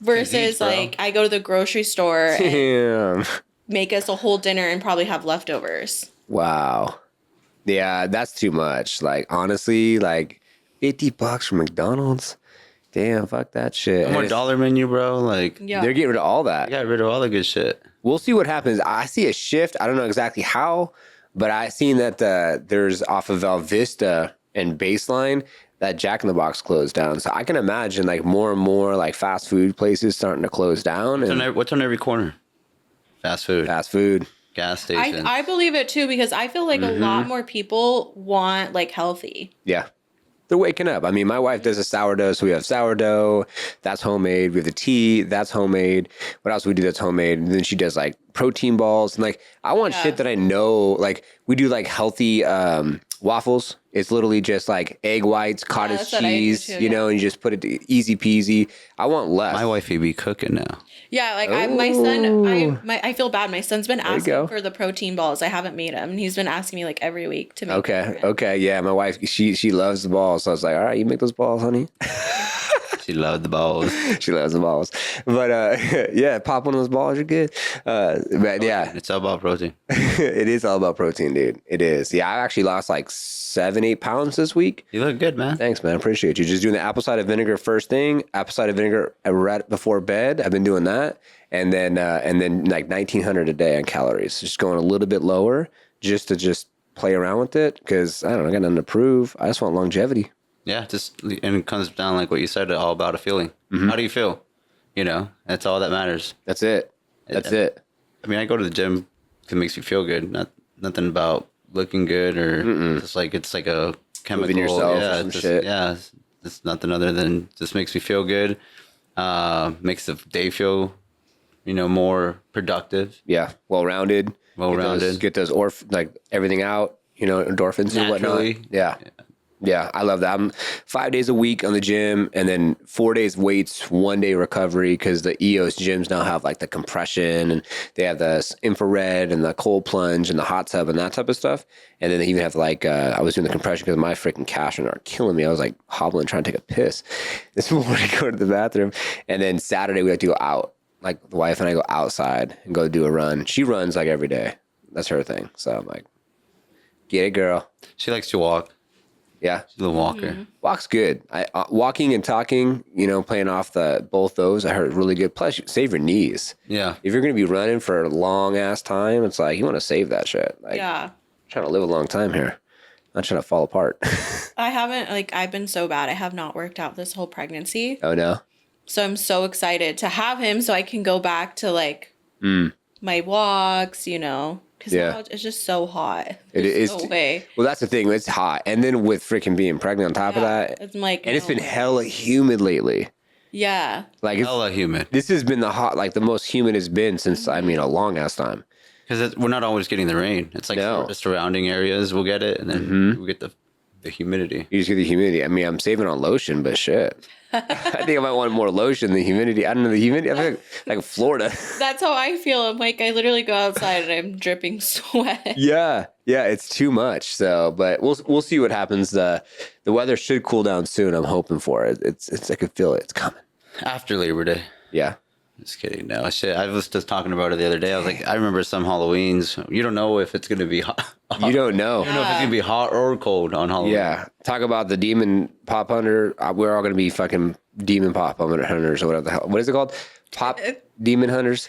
Versus each, bro. like I go to the grocery store and Damn. make us a whole dinner and probably have leftovers. Wow. Yeah, that's too much. Like, honestly, like $50 from McDonald's. Damn, fuck that shit. No more And dollar menu, bro. Like, Yeah. they're getting rid of all that. I got rid of all the good shit. We'll see what happens. I see a shift. I don't know exactly how, but I seen that there's off of Val Vista and Baseline that Jack in the Box closed down. So I can imagine like more and more like fast food places starting to close down and What's on every corner? Fast food, fast food. gas station. I believe it too because I feel like a lot more people want like healthy. Yeah. They're waking up. I mean, my wife does a sourdough, so we have sourdough. That's homemade. We have the tea. That's homemade. What else we do that's homemade? And then she does like protein balls. And like, I want shit that I know. Like, we do like healthy waffles. It's literally just like egg whites, cottage that's what I do cheese, too, you know, and you just put it easy peasy. I want less. My wifey be cooking now. Yeah, like my son, I feel bad. My son's been you asking go. for the protein balls. I haven't made them. He's been asking me like every week to make. Okay. them for him. Okay. Yeah. My wife, she loves the balls. So I was like, all right, you make those balls, honey. She loved the balls. She loves the balls. But yeah, pop one of those balls, you're good. But yeah, It's all about protein. it is all about protein, dude. It is. Yeah, I actually lost like 7-8 pounds this week. You look good, man. Thanks, man. Appreciate you. Just doing the apple cider vinegar first thing. Apple cider vinegar right before bed. I've been doing that, and then like 1,900 a day on calories. Just going a little bit lower, just to play around with it because I don't know, I got nothing to prove. I just want longevity. Yeah, and it comes down like what you said, all about a feeling. How do you feel? You know, that's all that matters. That's it. That's it. I mean, I go to the gym because it makes me feel good. Nothing about looking good or just like it's like a chemical. Moving yourself yeah, or some just, shit. Yeah, it's nothing other than just makes me feel good. Makes the day feel, more productive. Yeah, well-rounded. Well-rounded. Get those like everything out. Endorphins and whatnot. Naturally. Yeah. Yeah, I love that. I'm 5 days a week on the gym and then 4 days weights, 1 day recovery because the EOS gyms now have like the compression and they have the infrared and the cold plunge and the hot tub and that type of stuff. And then they even have like, I was doing the compression because my freaking calves are killing me. I was like hobbling trying to take a piss this morning, go to the bathroom. And then Saturday we like to go out. Like the wife and I go outside and go do a run. She runs like every day. That's her thing. So I'm like, get it, girl. She likes to walk. Yeah. She's a little walker. Walk's good. Walking and talking, playing off both those, I heard really good. Plus, you save your knees. Yeah. If you're going to be running for a long ass time, it's like you want to save that shit. Like, Yeah. I'm trying to live a long time here. Not trying to fall apart. I haven't, I've been so bad. I have not worked out this whole pregnancy. Oh, no? So I'm so excited to have him so I can go back to my walks, because now it's just so hot. There's no way. Well, that's the thing. It's hot. And then with freaking being pregnant on top of that. It's like, and it's been hella humid lately. Yeah. Like Hella humid. This has been the most humid it's been since, a long ass time. Because we're not always getting the rain. It's like the surrounding areas will get it, and then we get the humidity. You just get the humidity. I mean, I'm saving on lotion, but shit. I think I might want more lotion than humidity. I don't know, the humidity, I feel like Florida. That's how I feel. I'm like, I literally go outside and I'm dripping sweat. Yeah, it's too much. So, but we'll see what happens. The weather should cool down soon. I'm hoping for it. It's I can feel it. It's coming. After Labor Day. Yeah. Just kidding. No, shit. I was just talking about it the other day. I was like, I remember some Halloweens. You don't know if it's going to be hot. You don't know. You don't know if it's going to be hot or cold on Halloween. Yeah. Talk about the demon pop hunter. We're all going to be fucking demon pop hunters or whatever the hell. What is it called? Pop demon hunters?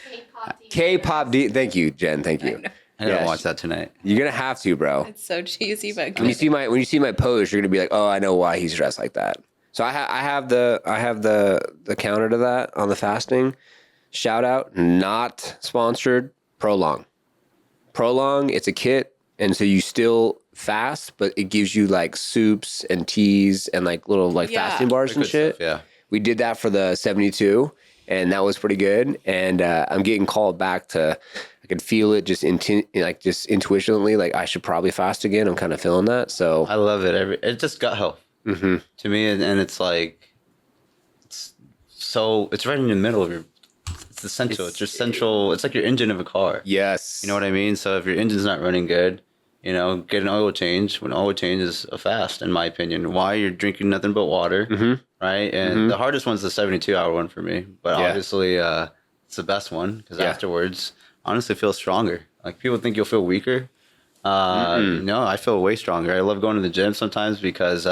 K-pop. Thank you, Jen. Thank you. I gotta watch that tonight. You're going to have to, bro. It's so cheesy, but When you see my post, you're going to be like, oh, I know why he's dressed like that. So I have the counter to that on the fasting. Shout out, not sponsored, Prolong. Prolong, it's a kit, and so you still fast, but it gives you like soups and teas and like little fasting bars and shit. Stuff, yeah. We did that for the 72, and that was pretty good. And I'm getting called back to, I could feel it just intuitionally, like I should probably fast again. I'm kind of feeling that. So I love it. It's just gut health to me, and it's like it's right in the middle of your. It's essential. It's your central. It's like your engine of a car. Yes. You know what I mean? So if your engine's not running good, get an oil change. When oil change is a fast, in my opinion. Why? You're drinking nothing but water, right? And the hardest one's the 72-hour one for me. But obviously, it's the best one because afterwards, honestly, feel stronger. Like people think you'll feel weaker. No, I feel way stronger. I love going to the gym sometimes because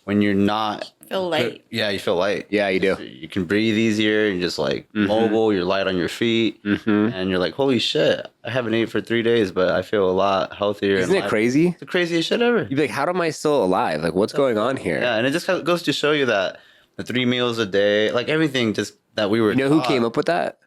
when you're not feel light. Yeah, you feel light. Yeah, you do. You can breathe easier. You're just like mobile. You're light on your feet, and you're like, holy shit! I haven't ate for 3 days, but I feel a lot healthier. Isn't it crazy? It's the craziest shit ever. You'd be like, how am I still alive? Like, what's going on here? Yeah, and it just goes to show you that the 3 meals a day, like everything, just that we were. You know who came up with that?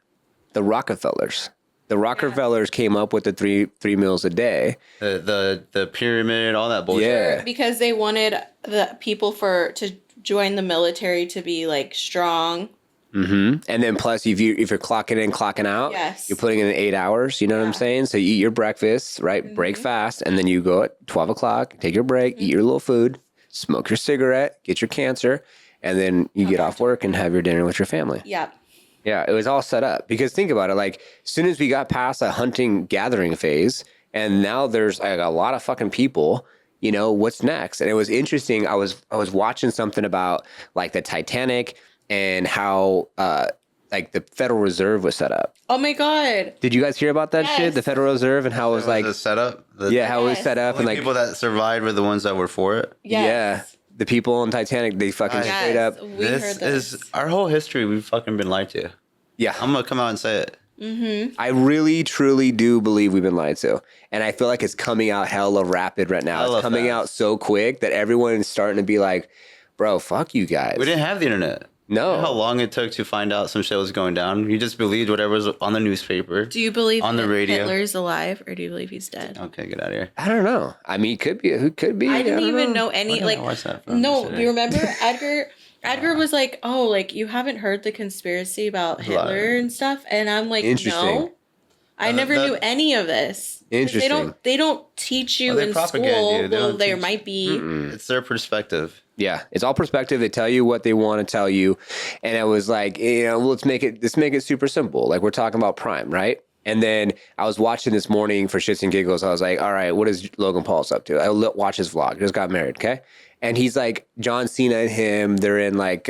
The Rockefellers. The Rockefellers came up with the three meals a day. The pyramid, all that bullshit. Yeah. Because they wanted the people to join the military to be like strong. And then plus, if you're clocking in, clocking out, you're putting in 8 hours. You know what I'm saying? So you eat your breakfast, right? Break fast, and then you go at 12 o'clock, take your break, eat your little food, smoke your cigarette, get your cancer, and then you get off work and have your dinner with your family. Yep. Yeah, it was all set up. Because think about it, like, as soon as we got past a hunting gathering phase, and now there's like a lot of fucking people, what's next? And it was interesting. I was watching something about like the Titanic and how like the Federal Reserve was set up. Oh my God. Did you guys hear about that shit? The Federal Reserve and how it was like the setup. how it was set up, and like people that survived were the ones that were for it. Yes. Yeah. The people on Titanic, they fucking straight up. We heard this. Is our whole history. We've fucking been lied to. Yeah. I'm gonna come out and say it. I really, truly do believe we've been lied to. And I feel like it's coming out hella rapid right now. It's coming out so quick that everyone is starting to be like, bro, fuck you guys. We didn't have the internet. No. You know how long it took to find out some shit was going down? You just believed whatever was on the newspaper. Do you believe on the radio? Hitler's alive, or do you believe he's dead? Okay, get out of here. I don't know. I mean, could be. Who could be? I didn't even know any. Where did I watch that from no, yesterday? you remember Edgar? Edgar was like, "Oh, like you haven't heard the conspiracy about Hitler and stuff," and I'm like, Interesting. "No, I never knew any of this. Interesting. They don't teach you they in propaganda school. you. They Well, don't there teach- might be. It's their perspective. Yeah, it's all perspective. They tell you what they want to tell you, and it was like, let's make it super simple. Like we're talking about Prime, right? And then I was watching this morning for shits and giggles. I was like, all right, what is Logan Paul's up to? I watch his vlog. He just got married, okay? And he's like, John Cena and him, they're in like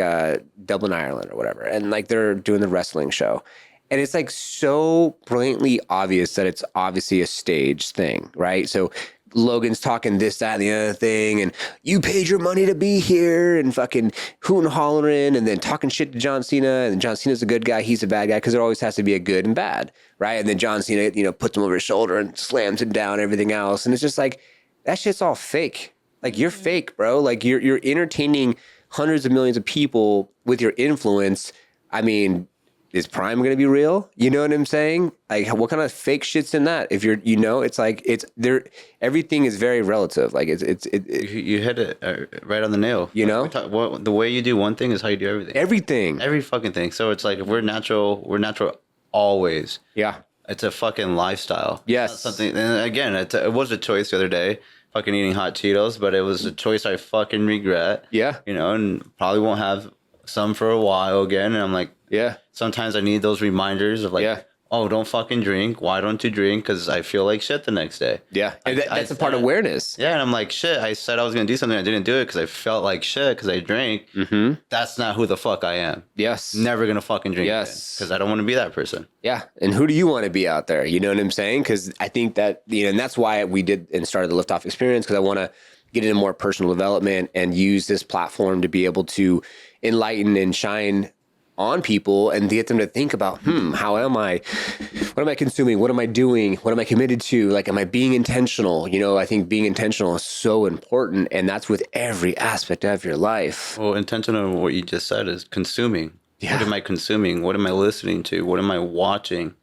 Dublin, Ireland or whatever, and like they're doing the wrestling show. And it's like so brilliantly obvious that it's obviously a stage thing, right? So Logan's talking this, that, and the other thing, and you paid your money to be here, and fucking hooting and hollering, and then talking shit to John Cena, and John Cena's a good guy, he's a bad guy, because there always has to be a good and bad, right? And then John Cena, puts him over his shoulder and slams him down, everything else, and it's just like, that shit's all fake. Like, you're fake, bro. Like, you're entertaining hundreds of millions of people with your influence. I mean, is Prime going to be real? You know what I'm saying? Like, what kind of fake shit's in that? If you're, it's like, it's there, everything is very relative. Like, You hit it right on the nail. The way you do one thing is how you do everything. Every fucking thing. So it's like, if we're natural always. Yeah. It's a fucking lifestyle. Yes. It's not something, and again, it was a choice the other day, fucking eating hot Cheetos, but it was a choice I fucking regret. Yeah. And probably won't have some for a while again. And I'm like, yeah. Sometimes I need those reminders of like, oh, don't fucking drink. Why don't you drink? Because I feel like shit the next day. Yeah. And that's a part of awareness. Yeah. And I'm like, shit, I said I was going to do something. I didn't do it because I felt like shit because I drank. Mm-hmm. That's not who the fuck I am. Yes. Never going to fucking drink. Yes. Because I don't want to be that person. Yeah. And who do you want to be out there? You know what I'm saying? Because I think that, and that's why we did and started the Liftoff experience, because I want to get into more personal development and use this platform to be able to enlighten and shine on people and get them to think about, how am I, what am I consuming? What am I doing? What am I committed to? Like, am I being intentional? I think being intentional is so important, and that's with every aspect of your life. Well, intentional, what you just said is consuming. Yeah. What am I consuming? What am I listening to? What am I watching?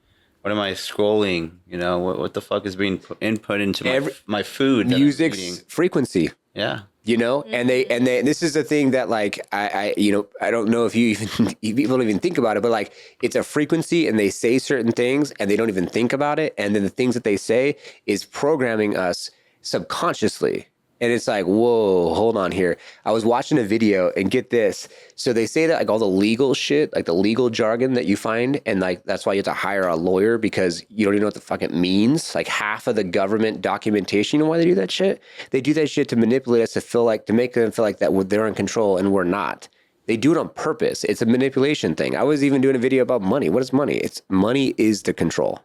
What am I scrolling? What the fuck is being input into my food? Music's frequency. Yeah. And this is the thing that like, I don't know if people don't even think about it, but like it's a frequency and they say certain things and they don't even think about it. And then the things that they say is programming us subconsciously. And it's like, whoa, hold on here. I was watching a video and get this. So they say that like all the legal shit, like the legal jargon that you find, and like that's why you have to hire a lawyer because you don't even know what the fuck it means. Like half of the government documentation, you know why they do that shit? They do that shit to manipulate us to make them feel like that they're in control and we're not. They do it on purpose. It's a manipulation thing. I was even doing a video about money. What is money? Money is the control.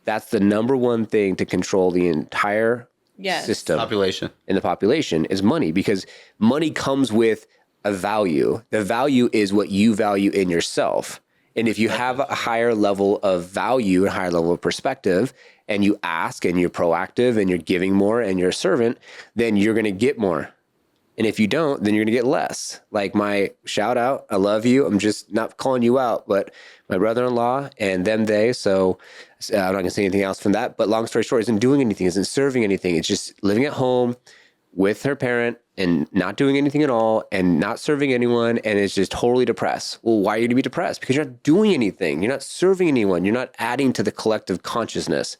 That's the number one thing to control the entire system. Population. In the population is money, because money comes with a value. The value is what you value in yourself. And if you have a higher level of value, a higher level of perspective, and you ask and you're proactive and you're giving more and you're a servant, then you're going to get more. And if you don't, then you're going to get less. Like my shout out, I love you. I'm just not calling you out, but my brother-in-law and they. So I'm not going to say anything else from that. But long story short, isn't doing anything, isn't serving anything. It's just living at home with her parent and not doing anything at all and not serving anyone. And is just totally depressed. Well, why are you going to be depressed? Because you're not doing anything. You're not serving anyone. You're not adding to the collective consciousness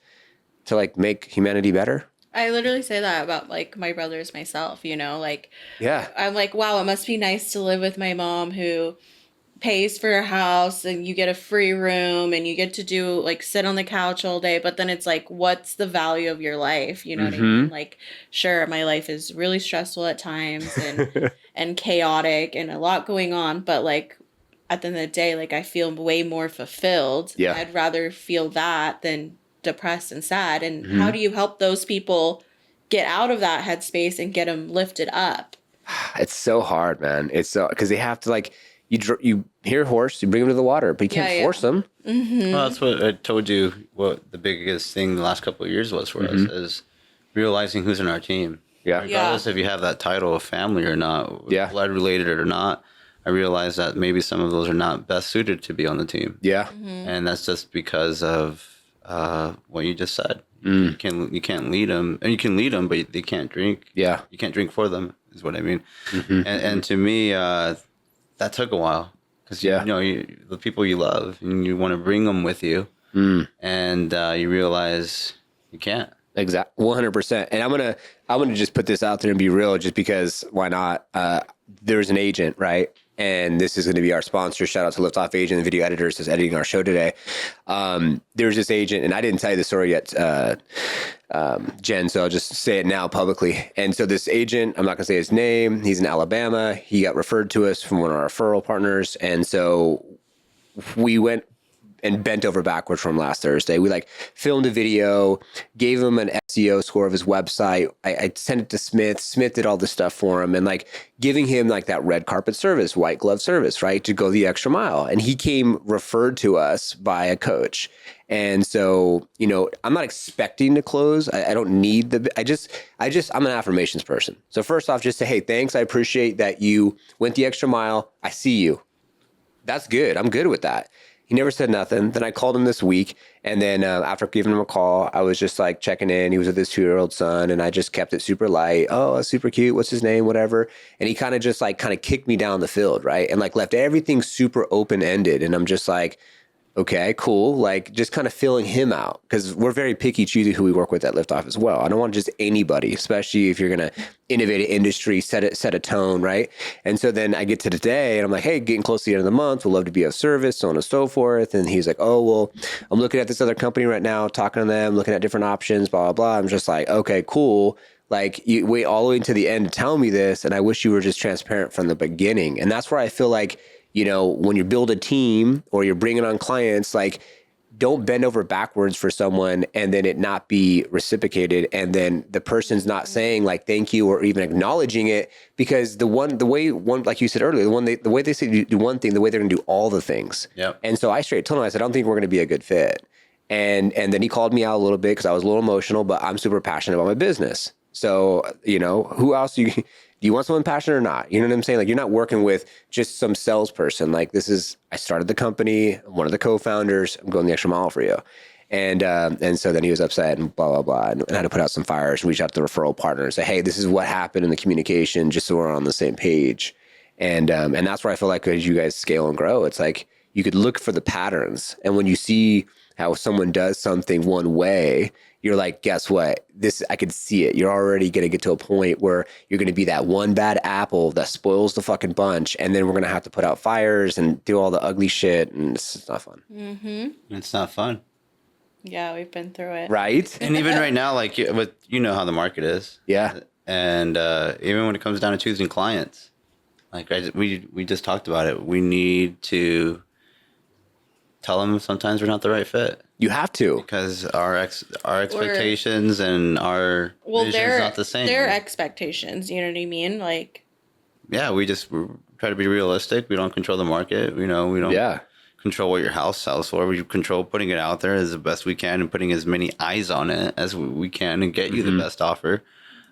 to like make humanity better. I literally say that about like my brothers, myself, like, yeah, I'm like, wow, it must be nice to live with my mom who pays for a house and you get a free room and you get to do like sit on the couch all day. But then it's like, what's the value of your life? You know what I mean? Like, sure, my life is really stressful at times and, and chaotic and a lot going on. But like at the end of the day, like I feel way more fulfilled. Yeah. I'd rather feel that than depressed and sad. And how do you help those people get out of that headspace and get them lifted up? It's so hard, man. It's so, because they have to like, you hear a horse, you bring them to the water, but you can't force them. Mm-hmm. Well, that's what I told you. What the biggest thing the last couple of years was for us is realizing who's in our team. Yeah. Regardless if you have that title of family or not, blood related or not, I realized that maybe some of those are not best suited to be on the team. Yeah. And that's just because of what you just said. You can't lead them, and you can lead them, but they can't drink. Yeah. You can't drink for them, is what I mean. And to me, that took a while because the people you love and you want to bring them with you, and you realize you can't. Exactly, 100%. And I'm gonna just put this out there and be real, just because why not? There's an agent, right? And this is going to be our sponsor. Shout out to Liftoff Agent, the video editors that's editing our show today. There's this agent, and I didn't tell you the story yet, Jen, so I'll just say it now publicly. And so this agent, I'm not going to say his name. He's in Alabama. He got referred to us from one of our referral partners. And so we went and bent over backwards from last Thursday. We like filmed a video, gave him an SEO score of his website. I sent it to Smith. Smith did all this stuff for him, and like giving him like that red carpet service, white glove service, right? To go the extra mile. And he came referred to us by a coach. And so, you know, I'm not expecting to close. I don't need I'm an affirmations person. So first off, just say, hey, thanks. I appreciate that you went the extra mile. I see you. That's good. I'm good with that. He never said nothing. Then I called him this week. And then after giving him a call, I was just like checking in. He was with his 2-year-old son. And I just kept it super light. Oh, that's super cute. What's his name? Whatever. And he kind of kicked me down the field, right? And like left everything super open-ended. And I'm just like, okay, cool. Like just kind of filling him out, because we're very picky choosy who we work with at Liftoff as well. I don't want just anybody, especially if you're going to innovate an industry, set a tone, right? And so then I get to today and I'm like, hey, getting close to the end of the month, we'd love to be of service, so on and so forth. And he's like, oh, well, I'm looking at this other company right now, talking to them, looking at different options, blah, blah, blah. I'm just like, okay, cool. Like you wait all the way to the end to tell me this. And I wish you were just transparent from the beginning. And that's where I feel like, you know, when you build a team or you're bringing on clients, like don't bend over backwards for someone and then it not be reciprocated. And then the person's not saying like, thank you, or even acknowledging it, because the way, like you said earlier, the way they say do one thing, the way they're going to do all the things. Yep. And so I straight told him, I said, I don't think we're going to be a good fit. And then he called me out a little bit because I was a little emotional, but I'm super passionate about my business. So, you know, who else do you want someone passionate or not? You know what I'm saying? Like, you're not working with just some salesperson. Like, I started the company, I'm one of the co-founders, I'm going the extra mile for you. And so then he was upset and blah, blah, blah, and had to put out some fires and reach out to the referral partner and say, hey, this is what happened in the communication, just so we're on the same page. And that's where I feel like as you guys scale and grow, it's like you could look for the patterns. And when you see how someone does something one way, you're like, guess what? I could see it. You're already going to get to a point where you're going to be that one bad apple that spoils the fucking bunch. And then we're going to have to put out fires and do all the ugly shit. And it's not fun. Mm-hmm. It's not fun. Yeah, we've been through it. Right? And even right now, like, you know how the market is. Yeah. And even when it comes down to choosing clients, like we just talked about it. We need to tell them sometimes we're not the right fit. You have to, because our expectations and our vision's not the same. Their expectations, you know what I mean? Like, yeah, we try to be realistic. We don't control the market. You know, we don't control what your house sells for. We control putting it out there as the best we can and putting as many eyes on it as we can and get you the best offer.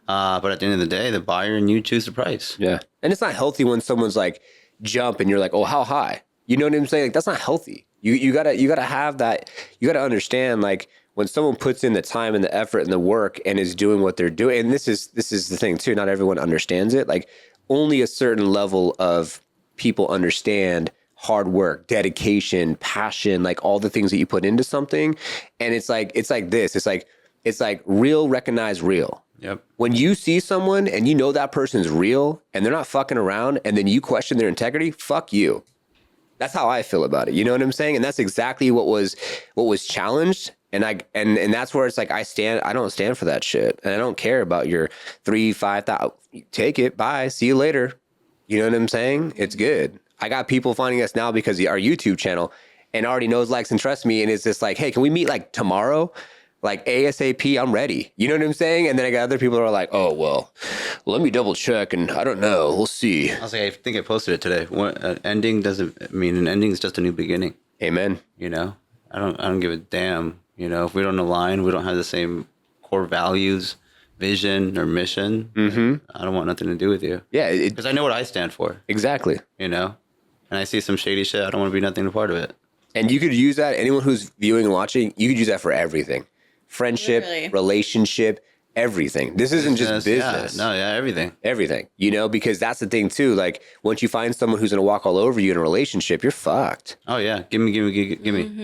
But at the end of the day, the buyer and you choose the price. Yeah. And it's not healthy when someone's like, jump, and you're like, oh, how high? You know what I'm saying? Like, that's not healthy. You gotta have that. You gotta understand, like, when someone puts in the time and the effort and the work and is doing what they're doing. And this is the thing too. Not everyone understands it. Like, only a certain level of people understand hard work, dedication, passion, like all the things that you put into something. And it's like this. It's like real, recognize real. Yep. When you see someone and you know that person's real and they're not fucking around, and then you question their integrity, fuck you. That's how I feel about it. You know what I'm saying? And that's exactly what was challenged. And that's where it's like, I don't stand for that shit. And I don't care about your 3,000-5,000. Take it. Bye. See you later. You know what I'm saying? It's good. I got people finding us now because of our YouTube channel and already knows, likes, and trusts me. And it's just like, hey, can we meet like tomorrow? Like ASAP, I'm ready. You know what I'm saying? And then I got other people who are like, oh, well, let me double check. And I don't know. We'll see. I was like, I think I posted it today. An ending doesn't mean an ending is just a new beginning. Amen. You know, I don't give a damn. You know, if we don't align, we don't have the same core values, vision, or mission. I don't want nothing to do with you. Yeah. Because I know what I stand for. Exactly. You know, and I see some shady shit. I don't want to be nothing a part of it. And you could use that. Anyone who's viewing and watching, you could use that for everything. Friendship, relationship, everything. This isn't just business. Everything. Everything. You know, because that's the thing too. Like, once you find someone who's going to walk all over you in a relationship, you're fucked. Oh yeah. Give me.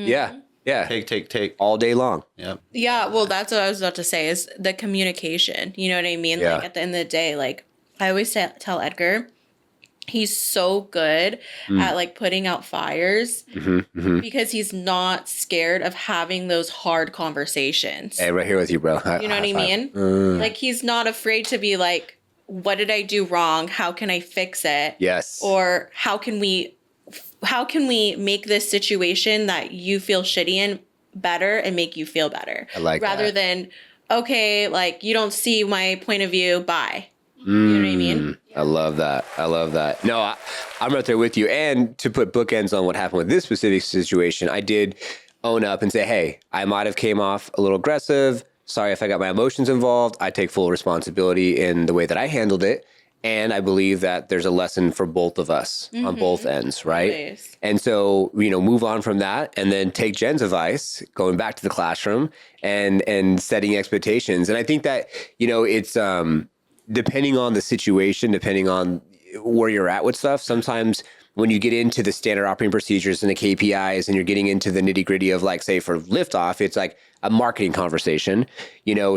Yeah. Yeah. Take. All day long. Yep. Yeah, well, that's what I was about to say is the communication. You know what I mean? Yeah. Like at the end of the day, like I always tell Edgar, he's so good at like putting out fires because he's not scared of having those hard conversations. Hey, right here with you, bro. You know what I mean? Like he's not afraid to be like, what did I do wrong? How can I fix it? Yes. Or how can we make this situation that you feel shitty in better and make you feel better? I like rather that. than, okay, like you don't see my point of view, bye. You know what I mean? I love that. No, I'm right there with you. And to put bookends on what happened with this specific situation, I did own up and say, hey, I might have came off a little aggressive. Sorry if I got my emotions involved. I take full responsibility in the way that I handled it. And I believe that there's a lesson for both of us on both ends, right? Always. And so, move on from that and then take Jen's advice, going back to the classroom and setting expectations. And I think that, it's depending on the situation, depending on where you're at with stuff, sometimes when you get into the standard operating procedures and the KPIs and you're getting into the nitty gritty of like, say for Liftoff, it's like a marketing conversation,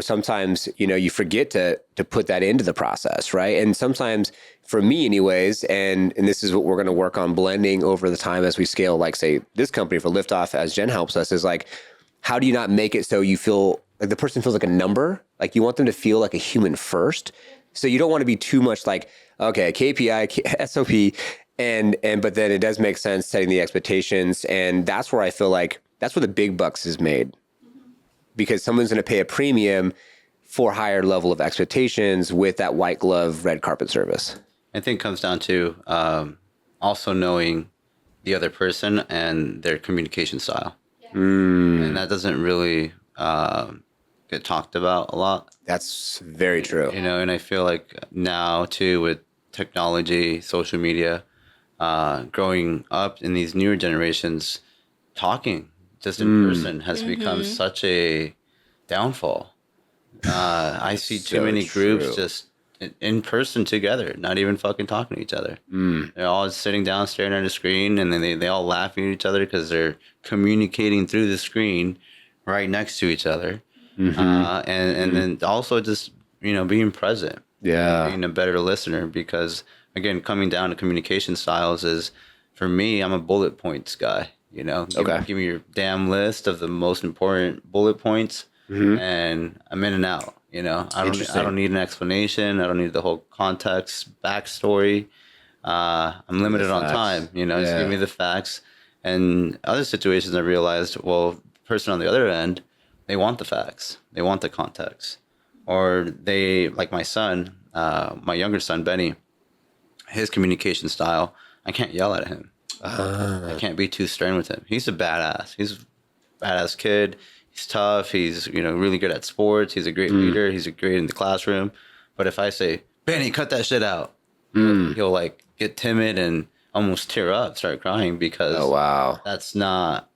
sometimes, you forget to put that into the process. Right. And sometimes for me anyways, and this is what we're going to work on blending over the time as we scale, like say this company for Liftoff, as Jen helps us, is like, how do you not make it so you feel like the person feels like a number? Like you want them to feel like a human first. So you don't want to be too much like, okay, KPI, SOP, but then it does make sense setting the expectations. And that's where I feel like that's where the big bucks is made, because someone's going to pay a premium for higher level of expectations with that white glove red carpet service. I think it comes down to also knowing the other person and their communication style. And that doesn't really get talked about a lot. That's very true. And I feel like now too with technology, social media, growing up in these newer generations, talking just in person has become such a downfall. I see too many groups just in person together, not even fucking talking to each other. They're all just sitting down staring at a screen, and then they all laughing at each other because they're communicating through the screen right next to each other. And then also just, being present. Yeah. Being a better listener, because again, coming down to communication styles is, for me, I'm a bullet points guy, give me your damn list of the most important bullet points and I'm in and out, I don't need an explanation. I don't need the whole context, backstory. I'm limited on time, just give me the facts. And other situations I realized, well, the person on the other end, they want the facts. They want the context. Or they, like my son, my younger son, Benny, his communication style, I can't yell at him. I can't be too stern with him. He's a badass. He's a badass kid. He's tough. He's, really good at sports. He's a great leader. He's great in the classroom. But if I say, Benny, cut that shit out, he'll like get timid and almost tear up, start crying, because that's not,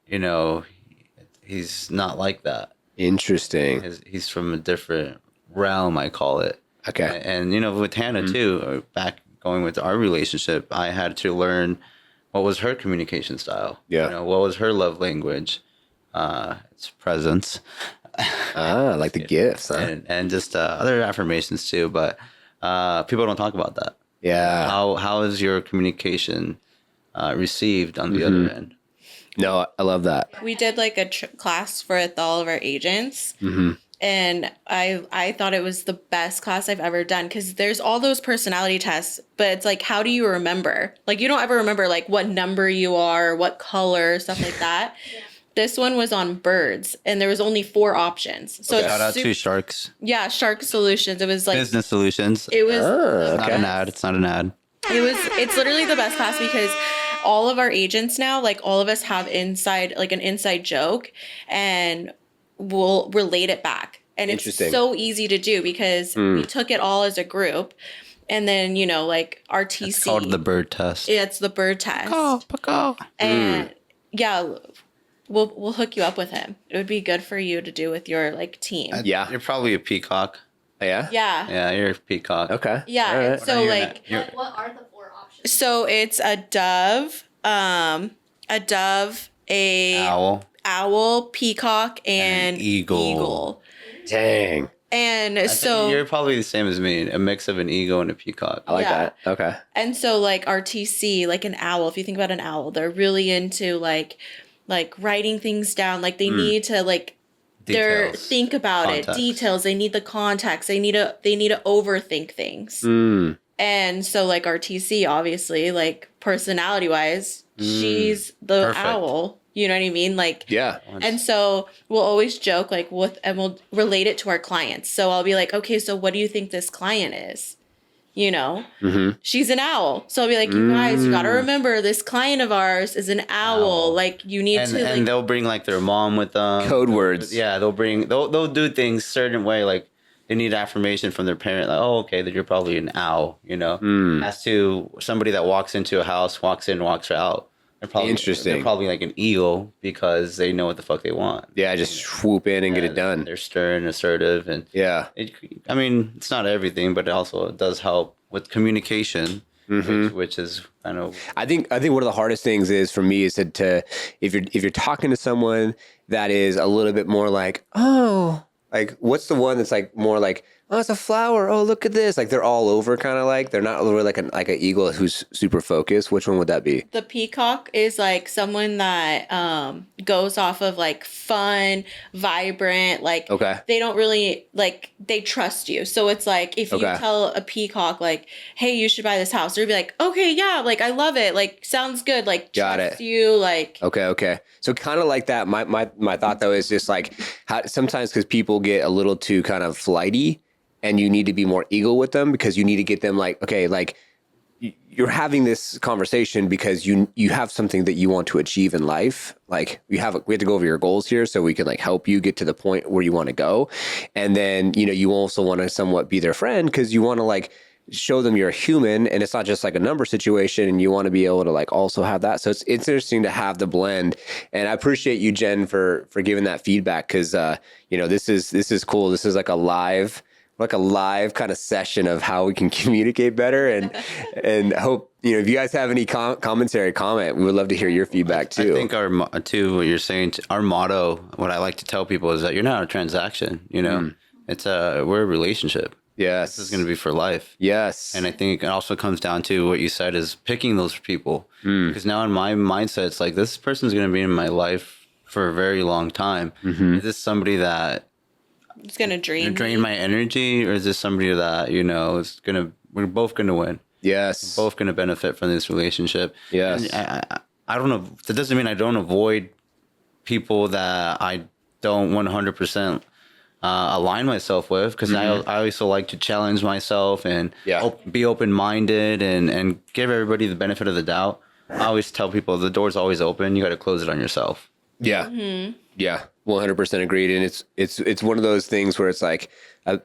he's not like that. Interesting. He's from a different realm, I call it. Okay. And, with Hannah too, back going with our relationship, I had to learn what was her communication style. Yeah. What was her love language? It's presence. Like the gifts, huh? And just other affirmations too. But people don't talk about that. Yeah. How is your communication received on the other end? No, I love that. We did like a class with all of our agents. And I thought it was the best class I've ever done, because there's all those personality tests, but it's like, how do you remember? Like, you don't ever remember like what number you are, what color, stuff like that. This one was on birds, and there was only 4 options. So Shout out to Sharks. Yeah, Shark Solutions. It was like Business Solutions. It was It's not an ad. It's not an ad. It's literally the best class, because all of our agents now, like all of us have an inside joke, and we'll relate it back. And it's so easy to do, because we took it all as a group. And then, like RTC. It's called the bird test. Yeah, it's the bird test. And yeah, we'll hook you up with him. It would be good for you to do with your like team. Yeah. You're probably a peacock. Yeah? Yeah. Yeah, you're a peacock. Okay. Yeah. All right. So like, What are the 4 options? so it's a dove, a Owl. owl, peacock, and eagle. Dang. And so you're probably the same as me, a mix of an eagle and a peacock. I like that. Okay. And so like our TC, like an owl, if you think about an owl, they're really into like writing things down. Like they need to like think about it, details. They need the context. They need to overthink things. And so like our TC, obviously, like personality wise, she's the owl. You know what I mean? Like, yeah. And so we'll always joke like and we'll relate it to our clients. So I'll be like, okay, so what do you think this client is? You know, she's an owl. So I'll be like, you guys, you got to remember this client of ours is an owl. Like you need to, and they'll bring like their mom with them. Code words. Yeah. They'll do things certain way. Like they need affirmation from their parent. Like, oh, okay, that you're probably an owl, you know, as to somebody that walks into a house, walks in, walks out. Interesting. They're probably like an eagle because they know what the fuck they want. Yeah, just swoop in and get it done. They're stern, assertive, and I mean, it's not everything, but it does help with communication, which is kind of. I think one of the hardest things is for me is to if you're talking to someone that is a little bit more like, oh, like what's the one that's like more like, oh, it's a flower. Oh, look at this. Like they're all over kind of like, they're not really like an eagle who's super focused. Which one would that be? The peacock is like someone that goes off of like fun, vibrant, like they don't really like, they trust you. So it's like if you tell a peacock like, hey, you should buy this house, they'll be like, okay, yeah, like I love it. Like sounds good. Like trust you. Like okay. So kind of like that. My thought though is just like how sometimes because people get a little too kind of flighty. And you need to be more eagle with them because you need to get them like, okay, like you're having this conversation because you have something that you want to achieve in life. Like we have to go over your goals here so we can like help you get to the point where you want to go. And then, you know, you also want to somewhat be their friend because you want to like show them you're a human and it's not just like a number situation and you want to be able to like also have that. So it's interesting to have the blend. And I appreciate you, Jen, for giving that feedback because, you know, this is cool. This is like a live kind of session of how we can communicate better and hope, you know, if you guys have any comment, we would love to hear your feedback too. I think what you're saying, our motto, what I like to tell people is that you're not a transaction, you know, we're a relationship. Yes. This is going to be for life. Yes. And I think it also comes down to what you said is picking those people because now in my mindset, it's like, this person's going to be in my life for a very long time. Is this somebody that it's gonna drain my energy, or is this somebody that, you know, we're both gonna win? Yes, we're both gonna benefit from this relationship. Yes, and I don't know. That doesn't mean I don't avoid people that I don't 100% align myself with, because I also like to challenge myself and be open minded and give everybody the benefit of the doubt. I always tell people the door's always open. You got to close it on yourself. Yeah. Yeah. 100% agreed. And it's one of those things where it's like a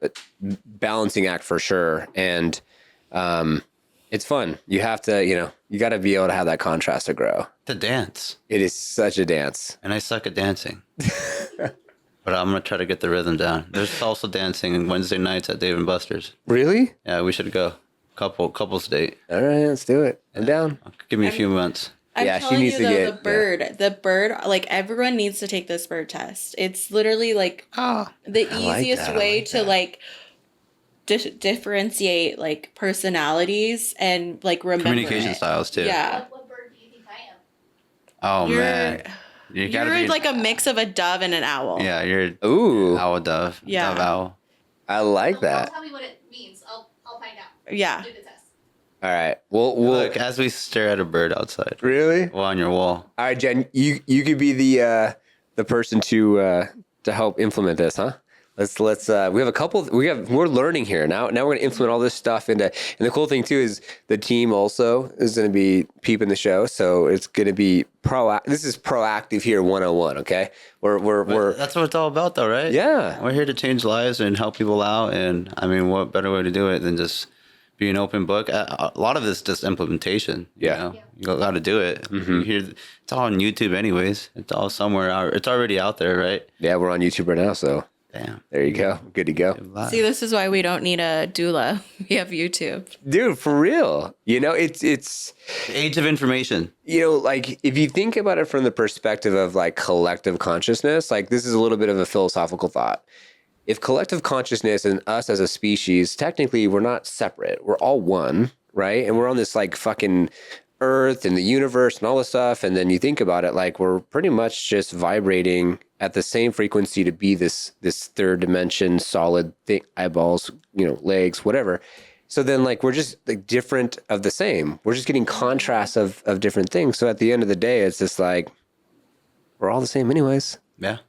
balancing act for sure. And, it's fun. You have to, you know, you got to be able to have that contrast to grow. To dance. It is such a dance. And I suck at dancing. But I'm going to try to get the rhythm down. There's salsa dancing on Wednesday nights at Dave & Buster's. Really? Yeah, we should go. Couples date. All right, let's do it. I'm down. Give me a few months. She needs to get the bird, like everyone needs to take this bird test. It's literally like the easiest way to like differentiate like personalities and like remember communication styles too. Yeah. What bird do you think I am? Oh man, you're like a mix of a dove and an owl. Yeah, you're owl dove. Yeah, dove owl. I like that. Tell me what it means. I'll find out. Yeah. Do the test. All right. We'll look as we stare at a bird outside. Really? Well, on your wall. All right, Jen. You could be the person to help implement this, huh? Let's we have a couple. We're learning here now. We're going to implement all this stuff into. And the cool thing too is the team also is going to be peeping the show, so it's going to be This is proactive here 101. Okay, we're that's what it's all about, though, right? Yeah, we're here to change lives and help people out. And I mean, what better way to do it than just be an open book? A lot of this is just implementation. Yeah, you got to do it. You hear, it's all on YouTube, anyways. It's all somewhere out. It's already out there, right? Yeah, we're on YouTube right now, so. Damn. There you go. Good to go. See, this is why we don't need a doula. we have YouTube. Dude, for real. You know, it's The age of information. you know, like if you think about it from the perspective of like collective consciousness, like this is a little bit of a philosophical thought. If collective consciousness and us as a species, technically we're not separate. We're all one, right? And we're on this like fucking earth and the universe and all this stuff. And then you think about it, like we're pretty much just vibrating at the same frequency to be this third dimension, solid thing, eyeballs, you know, legs, whatever. So then like we're just like different of the same. We're just getting contrasts of different things. So at the end of the day, it's just like we're all the same anyways, Yeah.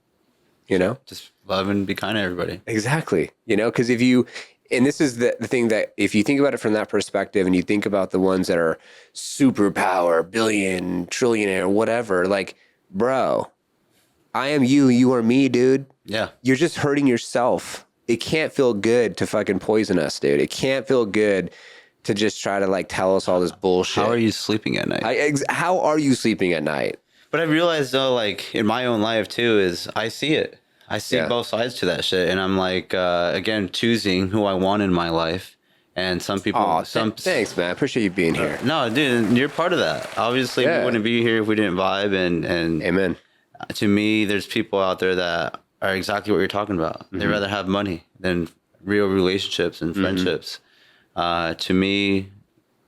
you know? Just love and be kind to everybody. Exactly. You know, because if you, and this is the thing that if you think about it from that perspective and you think about the ones that are superpower, billion, trillionaire, whatever, like, bro, I am you, you are me, dude. Yeah. You're just hurting yourself. It can't feel good to fucking poison us, dude. It can't feel good to just try to like tell us all this bullshit. How are you sleeping at night? How are you sleeping at night? But I realized though, like in my own life too, is I see it. I see both sides to that shit, and I'm like, again, choosing who I want in my life. And some people, thanks, man. I appreciate you being here. No, dude, you're part of that. Obviously, we wouldn't be here if we didn't vibe. And amen. To me, there's people out there that are exactly what you're talking about. They'd rather have money than real relationships and friendships. To me,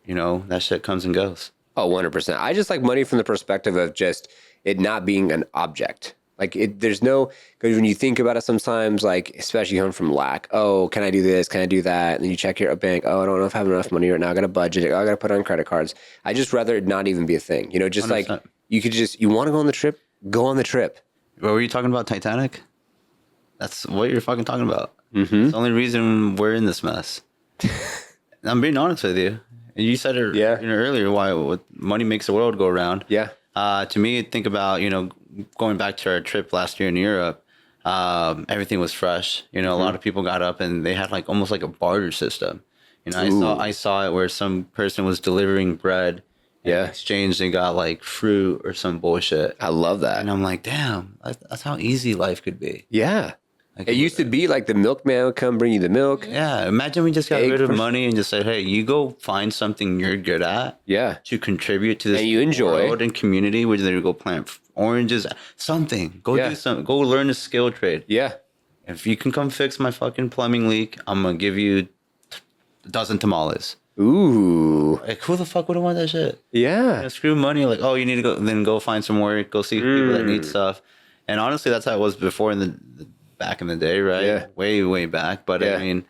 you know, that shit comes and goes. Oh, 100%. I just like money from the perspective of just it not being an object. Like there's no, because when you think about it sometimes, like, especially coming from lack, oh, can I do this? Can I do that? And then you check your bank. Oh, I don't know if I have enough money right now. I got to budget it. Oh, I got to put on credit cards. I just rather it not even be a thing. You know, just 100%. like you want to go on the trip, go on the trip. What were you talking about, Titanic? That's what you're fucking talking about. It's the only reason we're in this mess. I'm being honest with you. And you said it earlier, what money makes the world go around. Yeah. To me, think about, you know, going back to our trip last year in Europe, everything was fresh. You know, a lot of people got up and they had like almost like a barter system. You know, I saw it where some person was delivering bread. In exchange, they got like fruit or some bullshit. I love that. And I'm like, damn, that's how easy life could be. Yeah. Like, It used to be like the milkman would come bring you the milk. Yeah, imagine we just got rid of money and just said, hey, you go find something you're good at. Yeah. To contribute to this and you enjoy world and community, whether you go plant oranges, something. Go do something. Go learn a skill trade. Yeah. If you can come fix my fucking plumbing leak, I'm gonna give you a dozen tamales. Ooh. Like, who the fuck would have want that shit? Yeah. You know, screw money. Like, oh, you need to go find some work. Go see people that need stuff. And honestly, that's how it was before back in the day, right? Yeah. Way back. But I mean,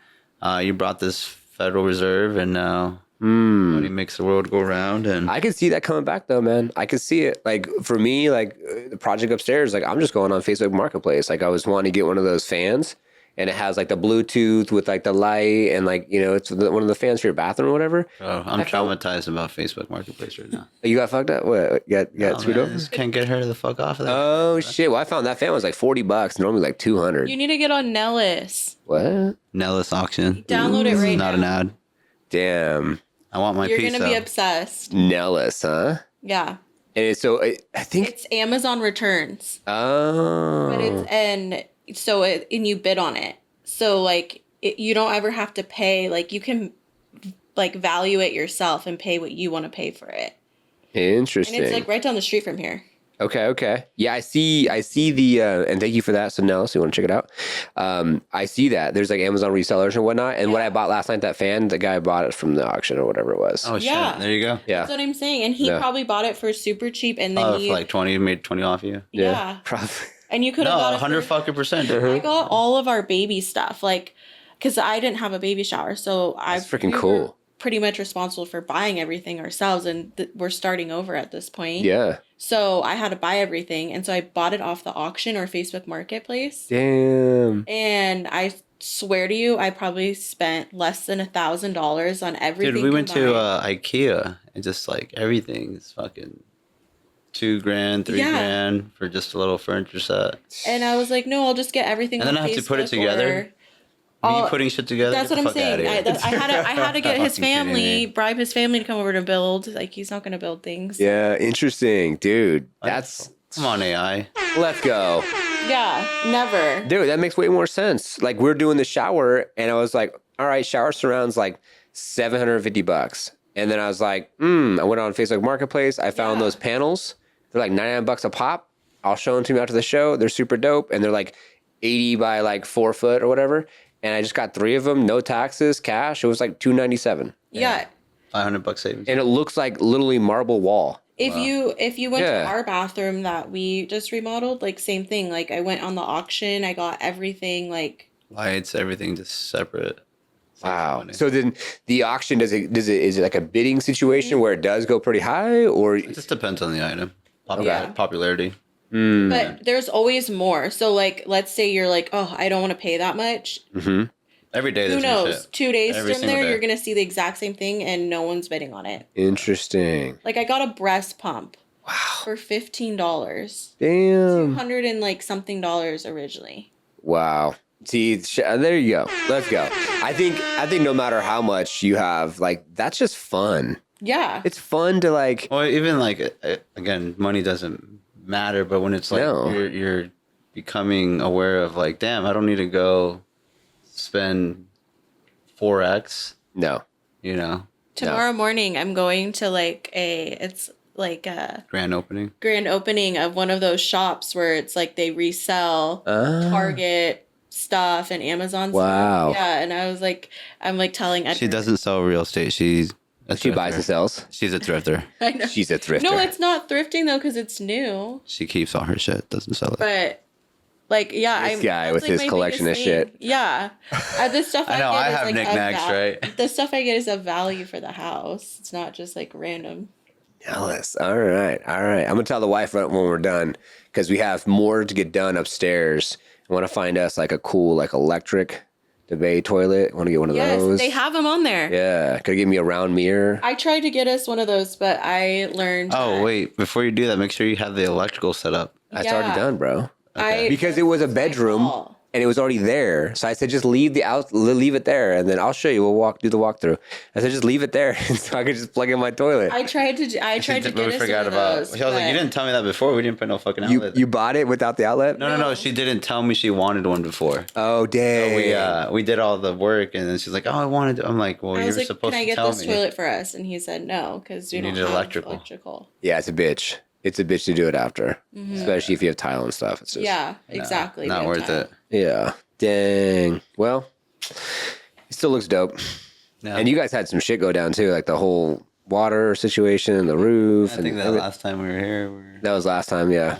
you brought this Federal Reserve, and now money makes the world go round. And I can see that coming back though, man. I could see it. Like for me, like the project upstairs, like I'm just going on Facebook Marketplace. Like I was wanting to get one of those fans, and it has like the Bluetooth with like the light, and like, you know, it's one of the fans for your bathroom or whatever. oh, I'm traumatized about Facebook Marketplace right now. You got fucked up? What? You got screwed I over? just can't get her the fuck off of that. Oh shit! Well, I found that fan was like $40. Normally like 200. You need to get on Nellis. What? Nellis auction. Download it right Not now. an ad. Damn. I want my You're piece. gonna be though. obsessed. Nellis, huh? Yeah, And so I think. it's Amazon returns, Oh. but and you bid on it. So like you don't ever have to pay. Like you can like value it yourself and pay what you want to pay for it. Interesting. And it's like right down the street from here. Okay. Yeah, I see the, and thank you for that. So now, so you want to check it out? I see that there's like Amazon resellers and whatnot. And what I bought last night, that fan, the guy bought it from the auction or whatever it was. Oh shit! Yeah. There you go. Yeah. That's what I'm saying. And he probably bought it for super cheap, and then Oh, he for like 20, made 20 off you. yeah. Probably. And you could have No, got it 100 for, fucking percent. I got all of our baby stuff, like, because I didn't have a baby shower, so That's freaking we were cool. pretty much responsible for buying everything ourselves, and we're starting over at this point. Yeah. So I had to buy everything, and so I bought it off the auction or Facebook Marketplace. Damn. And I swear to you, I probably spent less than $1,000 on everything. Dude, we went to combined. IKEA and just like everything is fucking $2,000, $3,000 for just a little furniture set. And I was like, no, I'll just get everything. And then on I have to put it Facebook together. or- Me putting shit together. That's Get what the I'm fuck outta saying. here. I had to get his Fucking kidding family, me. bribe his family to come over to build. Like he's not going to build things. Yeah. Interesting, dude. That's. Come on, AI. Let's go. Yeah, never. Dude, that makes way more sense. Like we're doing the shower and I was like, all right, shower surrounds like $750. And then I was like, I went on Facebook Marketplace. I found those panels. They're like $99 a pop. I'll show them to you after the show. They're super dope. And they're like 80 by like 4 foot or whatever. And I just got 3 of them, no taxes, cash. It was like $297. Yeah. $500 savings. And it looks like literally marble wall. If you went to our bathroom that we just remodeled, like same thing. Like I went on the auction, I got everything like Lights, everything just separate. Wow. So then the auction, is it like a bidding situation where it does go pretty high, or It just depends on the item. Popularity. But there's always more. So like let's say you're like, oh, I don't want to pay that much. Every day Who there's new knows? shit. 2 days Every from single there, day. you're gonna see the exact same thing and no one's bidding on it. Interesting. Like I got a breast pump. Wow. For $15. Damn. $200 and like something dollars originally. Wow. See, there you go. Let's go. I think no matter how much you have, like, that's just fun. Yeah. It's fun to like. Well, even like again, money doesn't matter, but when it's like you're becoming aware of like, damn, I don't need to go spend 4x. No. You know. Tomorrow morning, I'm going to like a Grand opening of one of those shops where it's like they resell Target stuff and Amazon Wow. stuff. Yeah, and I'm like telling Edgar. She doesn't sell real estate. She buys and sells. She's a thrifter. I know. She's a thrifter. No, it's not thrifting though because it's new. She keeps all her shit, doesn't sell it. But like, yeah, This guy that's, with like, his my collection biggest of thing. shit. Yeah, the stuff I know, get I is, have like, knickknacks, right? The stuff I get is of value for the house. It's not just like random. Jealous. All right. I'm gonna tell the wife when we're done because we have more to get done upstairs. I want to find us like a cool like electric duvet toilet. I want to get one of those. Yes, they have them on there. Yeah, could you give me a round mirror? I tried to get us one of those, but I learned. Oh that wait, before you do that, make sure you have the electrical set up. That's already done, bro. I Because it was a bedroom and it was already there. So I said, just leave it there, and then I'll show you. We'll do the walkthrough. I said, just leave it there, so I could just plug in my toilet. I tried to get us forgot one of about. those. I was like, you didn't tell me that before. We didn't put no fucking outlet. You bought it without the outlet? No. She didn't tell me she wanted one before. Oh, dang. So we did all the work, and then she's like, "Oh, I wanted." I'm like, "Well, I you was were like, supposed can I to get tell this me." toilet for us? And he said no, because we don't needed have electrical. Yeah, it's a bitch. It's a bitch to do it after, especially if you have tile and stuff. It's just exactly. Not worth it. Yeah. Dang. Well, it still looks dope. Yeah. And you guys had some shit go down too, like the whole water situation, the roof. I think that last time we were here, that was last time. Yeah.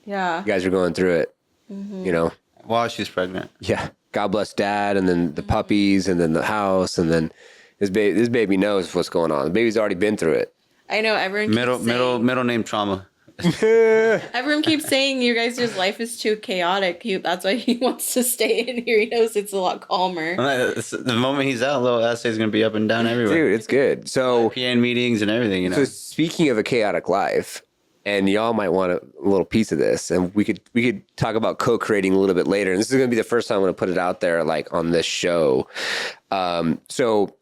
Yeah. You guys were going through it. You know. while she's pregnant. Yeah. God bless dad, and then the puppies, and then the house, and then this baby knows what's going on. The baby's already been through it. I know everyone. Middle name trauma. Everyone keeps saying you guys' life is too chaotic. That's why he wants to stay in here. He knows it's a lot calmer. The moment he's out, little essay's gonna be up and down everywhere. Dude, it's good. So PN meetings and everything, you know. So speaking of a chaotic life, and y'all might want a little piece of this, and we could talk about co-creating a little bit later. And this is going to be the first time I'm going to put it out there, like on this show. So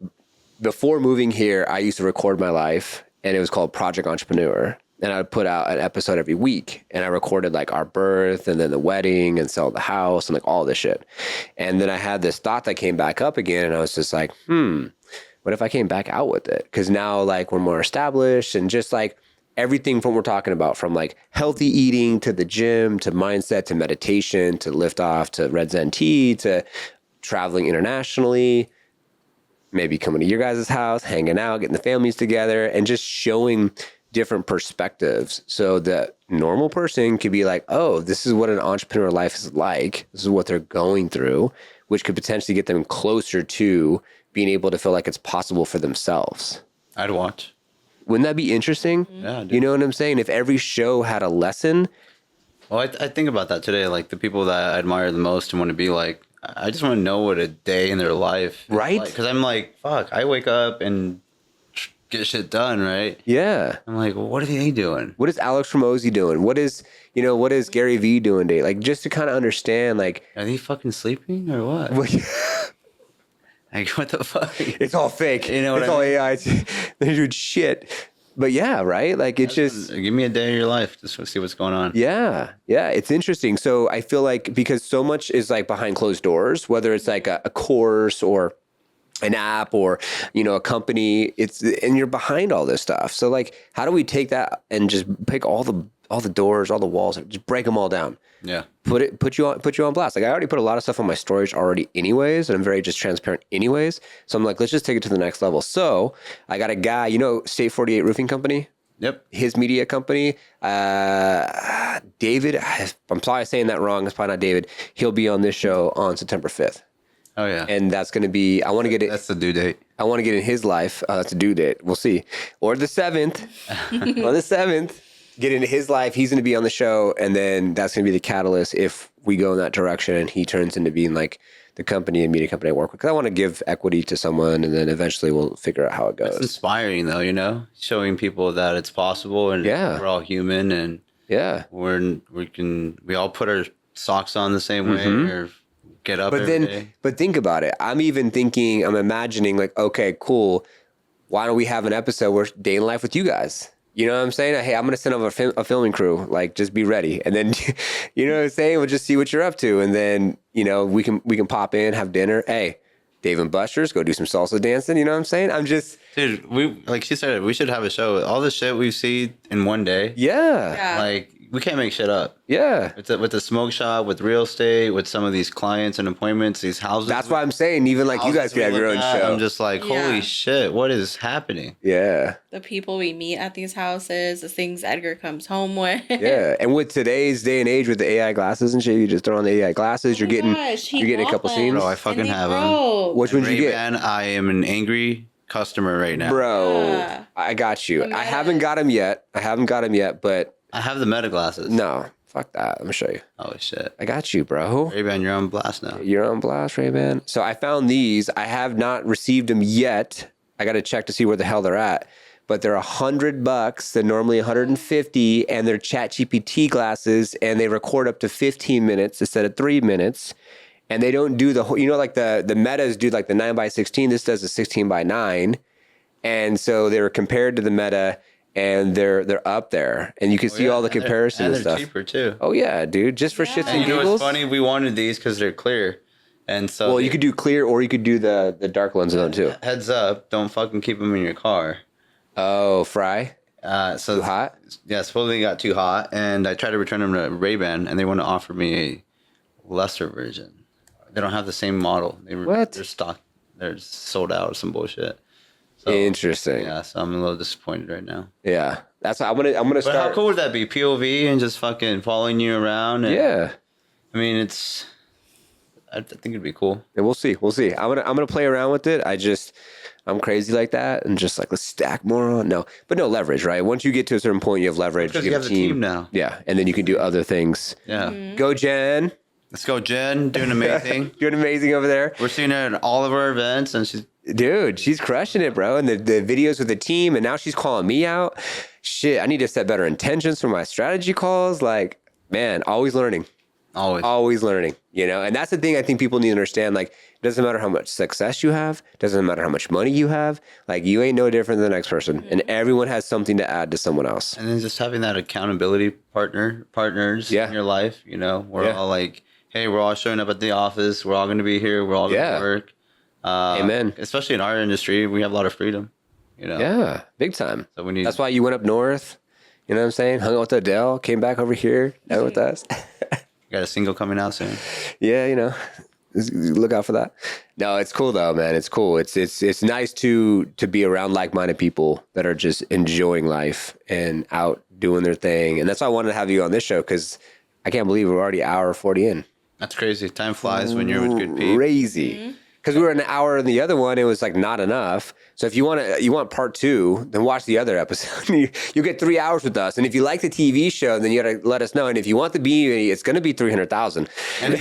before moving here, I used to record my life, and it was called Project Entrepreneur. And I would put out an episode every week, and I recorded like our birth, and then the wedding, and sell the house, and like all this shit. And then I had this thought that came back up again, and I was just like, what if I came back out with it? Because now like we're more established, and just like everything from we're talking about, from like healthy eating to the gym to mindset to meditation to Liftoff to Red Zen tea to traveling internationally, maybe coming to your guys' house, hanging out, getting the families together, and just showing different perspectives. So the normal person could be like, oh, this is what an entrepreneur life is like. This is what they're going through, which could potentially get them closer to being able to feel like it's possible for themselves. I'd watch. Wouldn't that be interesting? Yeah, dude. You know what I'm saying? If every show had a lesson. Well, I think about that today. Like the people that I admire the most and want to be like, I just want to know what a day in their life is Right? Because I'm like, fuck, I wake up and get shit done, right? Yeah. I'm like, well, what are they doing? What is Alex Ramosi doing? What is Gary Vee doing today? Like, just to kind of understand, like, Are they fucking sleeping or what? Like, what the fuck? it's all fake. You know what it's I all mean? AI. They're doing shit. But yeah, right? Like, it's just... Give me a day of your life just to see what's going on. Yeah, it's interesting. So I feel like because so much is like behind closed doors, whether it's like a course or an app or, you know, a company, and you're behind all this stuff. So like, how do we take that and just pick all the doors, all the walls, just break them all down? Yeah. Put you on blast. Like I already put a lot of stuff on my stories already anyways, and I'm very just transparent anyways. So I'm like, let's just take it to the next level. So I got a guy, you know, State 48 Roofing Company. Yep. His media company, David, I'm probably saying that wrong. It's probably not David. He'll be on this show on September 5th. Oh yeah. And that's going to be, I want to get it. That's the due date. I want to get in his life. That's a due date. We'll see. Or the 7th. On the 7th, get into his life. He's going to be on the show. And then that's going to be the catalyst if we go in that direction and he turns into being like the company and media company I work with. Because I want to give equity to someone and then eventually we'll figure out how it goes. It's inspiring though, you know, showing people that it's possible and we're all human and we all put our socks on the same way or get up every day. But think about it. I'm imagining like, okay, cool. Why don't we have an episode where day in life with you guys? You know what I'm saying? Hey, I'm going to send over a filming crew. Like, just be ready. And then, you know what I'm saying? We'll just see what you're up to. And then, you know, we can pop in, have dinner. Hey, Dave and Buster's, go do some salsa dancing. You know what I'm saying? Dude, like she said, we should have a show. All the shit we see in one day. Yeah. Like, we can't make shit up. Yeah. With the smoke shop, with real estate, with some of these clients and appointments, these houses. That's why I'm saying, even like you guys could have your own show. I'm just like, holy shit, what is happening? Yeah. The people we meet at these houses, the things Edgar comes home with. Yeah. And with today's day and age with the AI glasses and shit, you just throw on the AI glasses, you're getting a couple scenes. Bro, I fucking have them. Which ones you get? Ray-Ban, I am an angry customer right now. Bro, I got you. I haven't got them yet, but I have the Meta glasses. no, fuck that. Let me show you. Oh shit. I got you, bro. Ray-Ban, you're on blast now. You're on blast, Ray-Ban. So I found these. I have not received them yet. I got to check to see where the hell they're at. But they're $100. They're normally 150, and they're ChatGPT glasses, and they record up to 15 minutes instead of 3 minutes. And they don't do the whole, you know, like the Metas do like the 9x16. This does a 16x9. And so they were compared to the Meta, and they're up there, and you can see all the comparisons and they're stuff. cheaper too. Oh yeah, dude, just for shits and You know giggles. what's funny? We wanted these because they're clear, and so Well, you could do clear, or you could do the dark ones of them too. Heads up, don't fucking keep them in your car. Oh, fry. So Too hot? Yeah, supposedly got too hot, and I tried to return them to Ray-Ban, and they want to offer me a lesser version. They don't have the same model. What? They're stock. They're sold out or some bullshit. So, Interesting. Yeah, so I'm a little disappointed right now. Yeah, that's what I'm gonna But start. how cool would that be? POV and just fucking following you around. And, Yeah, I mean, I think it'd be cool. and we'll see. I'm gonna play around with it. I'm crazy like that, and just like let's stack more on. No leverage, right? Once you get to a certain point, you have leverage. Because you have the team now. Yeah, and then you can do other things. Yeah. Go, Jen. Let's go, Jen. Doing amazing. Doing amazing over there. We're seeing her at all of our events, and She's crushing it, bro. And the videos with the team, and now she's calling me out. Shit, I need to set better intentions for my strategy calls. Like, man, always learning. Always learning, you know? And that's the thing I think people need to understand. Like, it doesn't matter how much success you have. Doesn't matter how much money you have. Like, you ain't no different than the next person. Mm-hmm. And everyone has something to add to someone else. And then just having that accountability partners in your life, you know? We're all like, hey, we're all showing up at the office. We're all going to be here. We're all going to work. Amen. Especially in our industry, we have a lot of freedom, you know? Yeah, big time. So we need. That's why you went up north. You know what I'm saying? Hung out with Adele, came back over here, out with us. Got a single coming out soon. Yeah, you know, look out for that. No, it's cool though, man. It's cool. It's nice to be around like-minded people that are just enjoying life and out doing their thing. And that's why I wanted to have you on this show, because I can't believe we're already hour 40 in. That's crazy. Time flies when you're with good people. Crazy. Mm-hmm. Because we were an hour in the other one, it was like not enough. So if you want part 2, then watch the other episode. You get 3 hours with us. And if you like the TV show, then you got to let us know. And if you want the B, it's going to be 300,000. There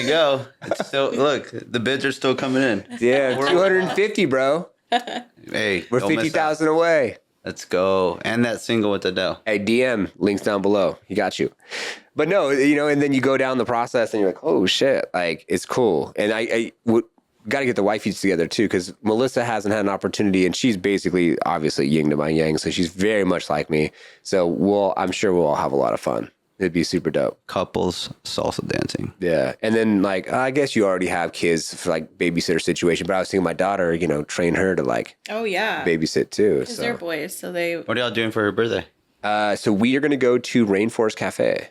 you go. It's still, look, the bids are still coming in. Yeah, 250, bro. Hey, We're don't miss 50,000 away. Let's go. And that single with Adele. Hey, DM, links down below. He got you. But no, you know, and then you go down the process and you're like, oh shit, like it's cool. And I got to get the wifeys together too, because Melissa hasn't had an opportunity, and she's basically obviously yin to my yang. So she's very much like me. So I'm sure we'll all have a lot of fun. It'd be super dope. Couples salsa dancing. Yeah. And then like, I guess you already have kids for like babysitter situation, but I was thinking my daughter, you know, train her to like Oh yeah. babysit too. Because they're boys, so they. What are y'all doing for her birthday? So we are going to go to Rainforest Cafe.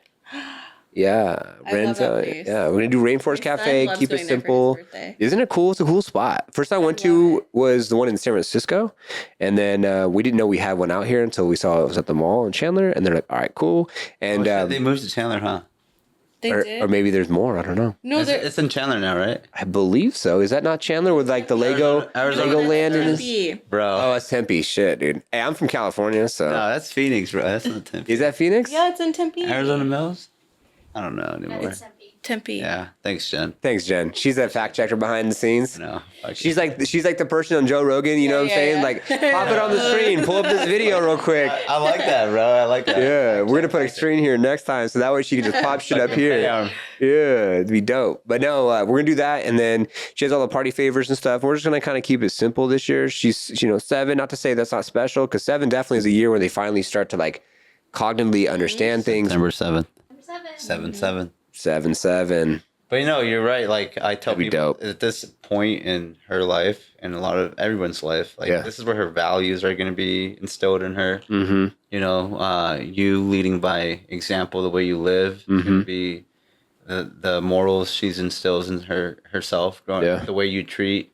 Yeah. I love that place. Yeah. We're going to do Rainforest My son Cafe. loves Keep it going there for his simple. birthday. Isn't it cool? It's a cool spot. First I went to was the one in San Francisco. And then we didn't know we had one out here until we saw it was at the mall in Chandler. And they're like, all right, cool. And They moved to Chandler, huh? They did. or maybe there's more. I don't know. No, It's in Chandler now, right? I believe so. Is that not Chandler with like the Lego Arizona. land in his? Tempe. Bro. Oh, that's Tempe. Shit, dude. Hey, I'm from California, so. No, that's Phoenix, bro. That's not Tempe. Is that Phoenix? Yeah, it's in Tempe. Arizona Mills? I don't know That anymore. is Tempe. Tempe. Yeah. Thanks, Jen. Thanks, Jen. She's that fact checker behind the scenes. No. She's like the person on Joe Rogan. You know what I'm Yeah, saying? yeah. Like, pop it on the screen. Pull up this video real quick. I like that, bro. I like that. Yeah, we're gonna put a screen here next time, so that way she can just pop shit up here. Yeah. Yeah, it'd be dope. But no, we're gonna do that, and then she has all the party favors and stuff. We're just gonna kind of keep it simple this year. She's 7. Not to say that's not special, because 7 definitely is a year where they finally start to like cognitively understand things. September 7th. Number 7. 7-7. 7-7. But you're right. Like I tell That'd be people dope. at this point in her life and a lot of everyone's life, like Yeah. this is where her values are going to be instilled in her. Mm-hmm. You leading by example, the way you live, is going to be the morals she's instills in herself. Yeah. The way you treat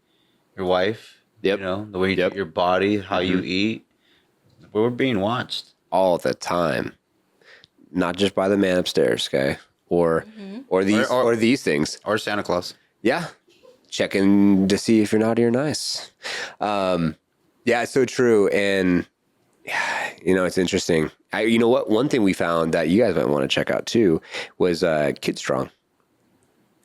your wife. Yep. The way you treat your body, how you eat. We're being watched. All the time, not just by the man upstairs, okay, or these things. Or Santa Claus. Yeah, checking to see if you're naughty or nice. Yeah, it's so true, and it's interesting. You know what? One thing we found that you guys might want to check out too was Kid Strong.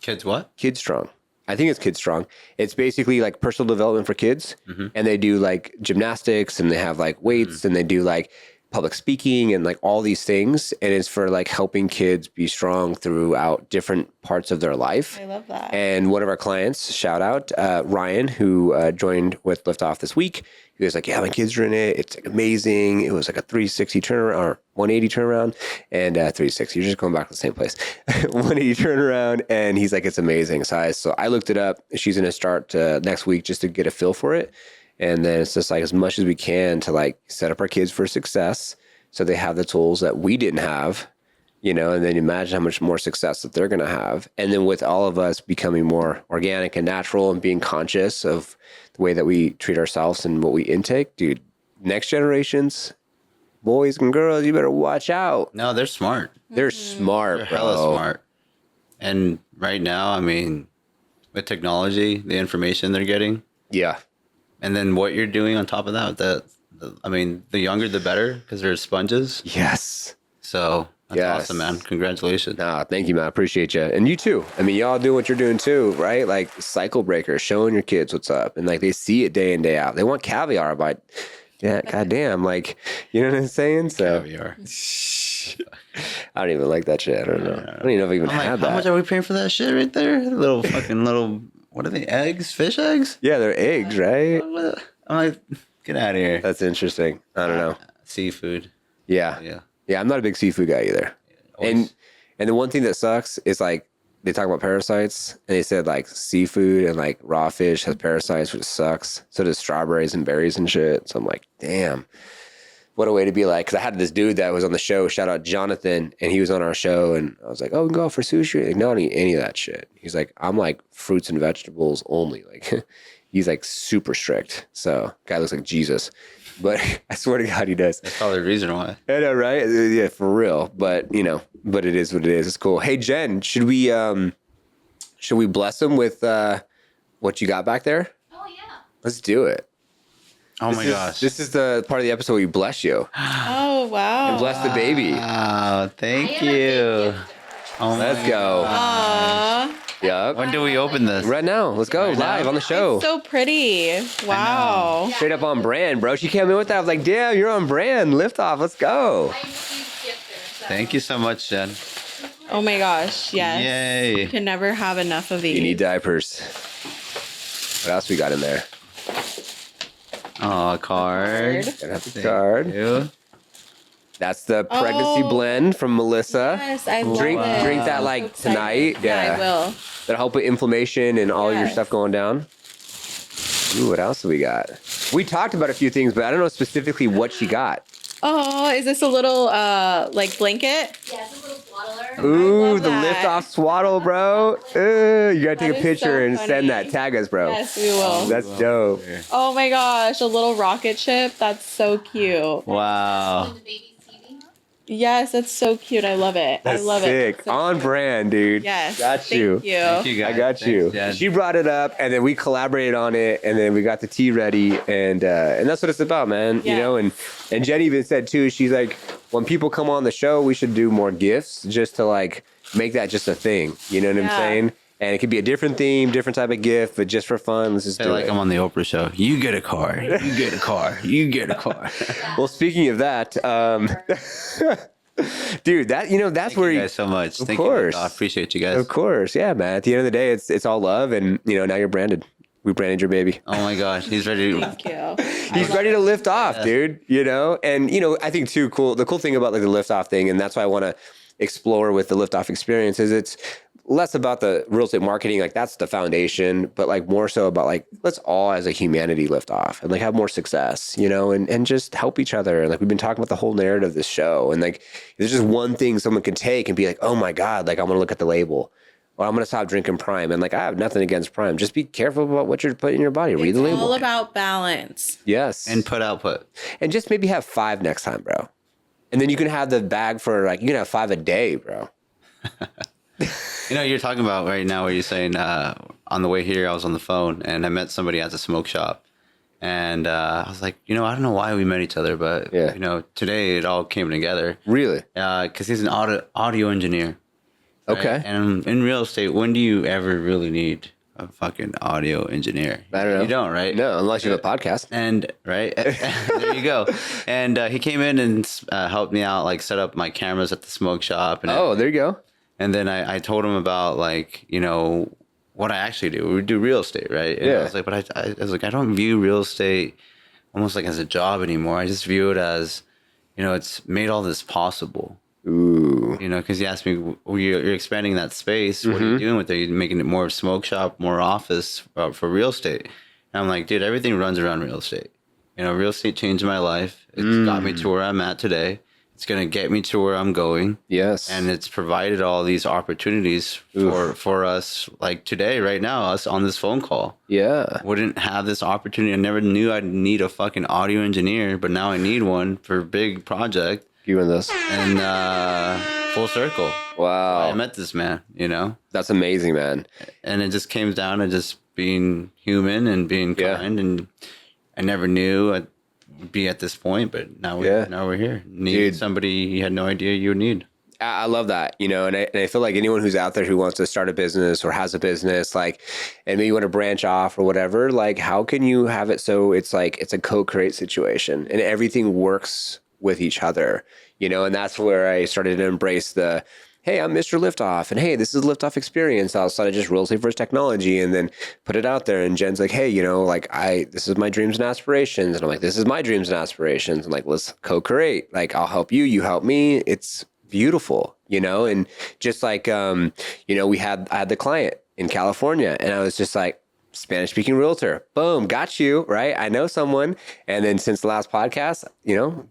Kids, what? Kid Strong. I think it's Kid Strong. It's basically like personal development for kids, and they do like gymnastics, and they have like weights, and they do like public speaking and like all these things, and it's for like helping kids be strong throughout different parts of their life. I love that. And one of our clients, shout out Ryan, who joined with Liftoff this week. He was like, "Yeah, my kids are in it. It's like amazing. It was like a 360 turnaround or 180 turnaround, and 360. You're just going back to the same place. 180 turnaround, and he's like, it's amazing." So I looked it up. She's going to start next week just to get a feel for it. And then it's just like as much as we can to like set up our kids for success so they have the tools that we didn't have, and then imagine how much more success that they're going to have. And then with all of us becoming more organic and natural and being conscious of the way that we treat ourselves and what we intake, dude, next generations, boys and girls, you better watch out. No, they're smart. They're smart, They're bro. hella smart. And right now, with technology, the information they're getting, Yeah. and then what you're doing on top of that, the younger the better because they're sponges. Yes. So that's Yes. awesome, man. Congratulations. Nah, thank you, man. I appreciate you. And you too. Y'all do what you're doing too, right? Like cycle breaker, showing your kids what's up. And like they see it day in, day out. They want caviar, but yeah, goddamn. Like, you know what I'm saying? So Caviar. I don't even like that shit. I don't know. I don't even know if I even I'm like, had how that. much are we paying for that shit right there? Little, what are they? Eggs? Fish eggs? Yeah, they're eggs, right? I'm like, get out of here. That's interesting. I don't know. Seafood. Yeah. Yeah. Yeah, I'm not a big seafood guy either. Always. And the one thing that sucks is like they talk about parasites and they said like seafood and like raw fish has parasites, which sucks. So does strawberries and berries and shit. So I'm like, damn, what a way to be like. Because I had this dude that was on the show, shout out Jonathan, and he was on our show, and I was like, oh, we can go out for sushi. Like, no, I don't eat any of that shit. He's like, I'm like fruits and vegetables only. Like, he's like super strict. So guy looks like Jesus. But I swear to God, he does. That's probably the reason why. I know, right? Yeah, for real. But but it is what it is. It's cool. Hey, Jen, should we bless him with what you got back there? Oh, yeah. Let's do it. Oh my gosh. This is the part of the episode where we bless you Oh wow. and bless the baby. Wow, I thank am a big you. gifter. Oh my Let's go. Aww. Yup. When do we open this? Right now. Let's go Right live now? on the show. So pretty. Wow. Straight up on brand, bro. She came in with that. I was like, damn, you're on brand. Liftoff. Let's go. I'm a huge gifter. So. Thank you so much, Jen. Oh my gosh. Yes. Yay. Can never have enough of these. You need diapers. What else we got in there? Oh, a card. Card. Gotta have the Thank card. you. That's the pregnancy blend from Melissa. Yes, I love drink, it. Drink that I'm like so tonight. excited. Yeah, I will. That'll help with inflammation and all your stuff going down. Ooh, what else do we got? We talked about a few things, but I don't know specifically what she got. Oh, is this a little like blanket? Yeah, it's a little swaddler. Ooh, the that. Liftoff swaddle, bro. You gotta take a is picture so and funny. send that. Tag us, bro. Yes, we will. That's dope. Oh my gosh, a little rocket ship. That's so cute. Wow. When the baby's eating. Yes, that's so cute. I love it. That's I love sick. it. So On cute. brand, dude. Yes. Got Thank you. you. Thank you guys. I got you. Thanks, Jen. She brought it up, and then we collaborated on it, and then we got the tea ready, and that's what it's about, man. You Yeah. know, and Jen even said too. She's like, when people come on the show, we should do more gifts, just to like make that just a thing. You know what I'm Yeah. saying? And it could be a different theme, different type of gift, but just for fun, let's just I feel do like it. I'm on the Oprah show. You get a car. You get a car. You get a car. Well, speaking of that, dude, that's Thank where you guys so much. Of Thank course. you. I appreciate you guys. Of course, yeah, man. At the end of the day, it's all love, and now you're branded. We branded your baby. Oh my gosh, he's ready. Thank you. He's ready to lift off, dude. And I think too the cool thing about like the Liftoff thing, and that's why I want to explore with the Liftoff experience, is it's less about the real estate marketing, like that's the foundation, but like more so about like let's all as a humanity lift off and like have more success, and just help each other. And like we've been talking about the whole narrative of this show, and like there's just one thing someone can take and be like, oh my God, like I'm gonna look at the label. Or I'm going to stop drinking Prime. And like, I have nothing against Prime. Just be careful about what you're putting in your body. Read the label. It's all about balance. Yes. Input, output. And just maybe have 5 next time, bro. And then you can have the bag for like, you can have 5 a day, bro. You're talking about right now where you're saying on the way here, I was on the phone and I met somebody at the smoke shop. And I was like, I don't know why we met each other, but, today it all came together. Really? Because he's an audio engineer. Right? Okay. And in real estate, when do you ever really need a fucking audio engineer? I don't know. You don't, right? No, unless you have a podcast. And right there you go. And he came in and helped me out, like set up my cameras at the smoke shop. And There you go. And then I told him about like what I actually do. We do real estate, right? And I was like, but I was like, I don't view real estate almost like as a job anymore. I just view it as, it's made all this possible. Ooh. Because he asked me, well, you're expanding that space. What are you doing with it? You're making it more smoke shop, more office for real estate. And I'm like, dude, everything runs around real estate. Real estate changed my life. It's got me to where I'm at today. It's going to get me to where I'm going. Yes. And it's provided all these opportunities for us, like today, right now, us on this phone call. Yeah. Wouldn't have this opportunity. I never knew I'd need a fucking audio engineer, but now I need one for a big project. You and this. And full circle. Wow. I met this man, That's amazing, man. and it just came down to just being human and being kind. And I never knew I'd be at this point, but now we're here. Need somebody you had no idea you would need. I love that, and I feel like anyone who's out there who wants to start a business or has a business, like, and maybe you want to branch off or whatever, like, how can you have it so it's like it's a co-create situation and everything works with each other, and that's where I started to embrace the, hey, I'm Mr. Liftoff, and hey, this is Liftoff experience outside of just real estate first technology, and then put it out there. And Jen's like, hey, this is my dreams and aspirations, and I'm like, this is my dreams and aspirations, and like, let's co-create. Like, I'll help you, you help me. It's beautiful, and just like, I had the client in California, and I was just like, Spanish speaking realtor, boom, got you, right? I know someone. And then since the last podcast,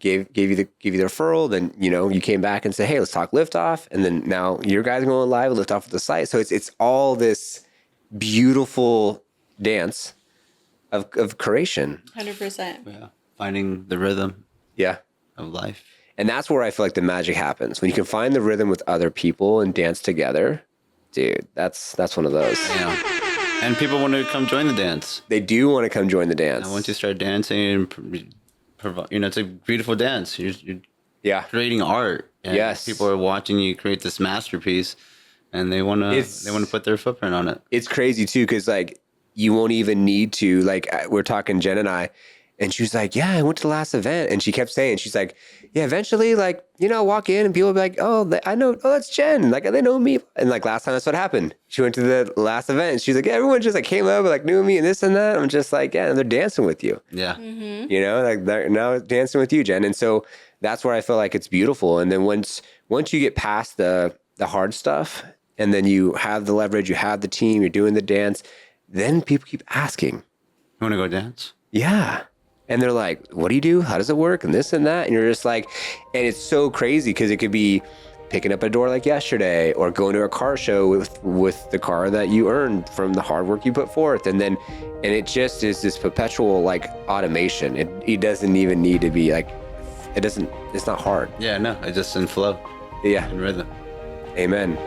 gave you the referral, then, you came back and said, hey, let's talk Liftoff. And then now your guys are going live with Liftoff with the site. So it's all this beautiful dance of creation. 100%. Yeah. Finding the rhythm Yeah. of life. And that's where I feel like the magic happens. When you can find the rhythm with other people and dance together, dude, that's one of those. Yeah. And people want to come join the dance. They do want to come join the dance. And once you start dancing, it's a beautiful dance. You're creating art. And Yes. people are watching you create this masterpiece, and they want to put their footprint on it. It's crazy too, because like you won't even need to. Like we're talking, Jen and I, and she was like, "Yeah, I went to the last event," and she kept saying, "She's like, yeah, eventually, like walk in and people will be like, oh, I know, oh, that's Jen, like they know me." And like last time, that's what happened. She went to the last event, and she's like, yeah, everyone just like came up and like knew me and this and that. I'm just like, yeah, and they're dancing with you. Yeah. Like they're now dancing with you, Jen. And so that's where I feel like it's beautiful. And then once you get past the hard stuff, and then you have the leverage, you have the team, you're doing the dance, then people keep asking, You want to go dance? yeah. And they're like, what do you do? How does it work? And this and that. And you're just like, and it's so crazy because it could be picking up a door like yesterday, or going to a car show with the car that you earned from the hard work you put forth. And it just is this perpetual like automation. It doesn't even need to be like, it's not hard. Yeah, no, it's just in flow, Yeah. in rhythm. Amen.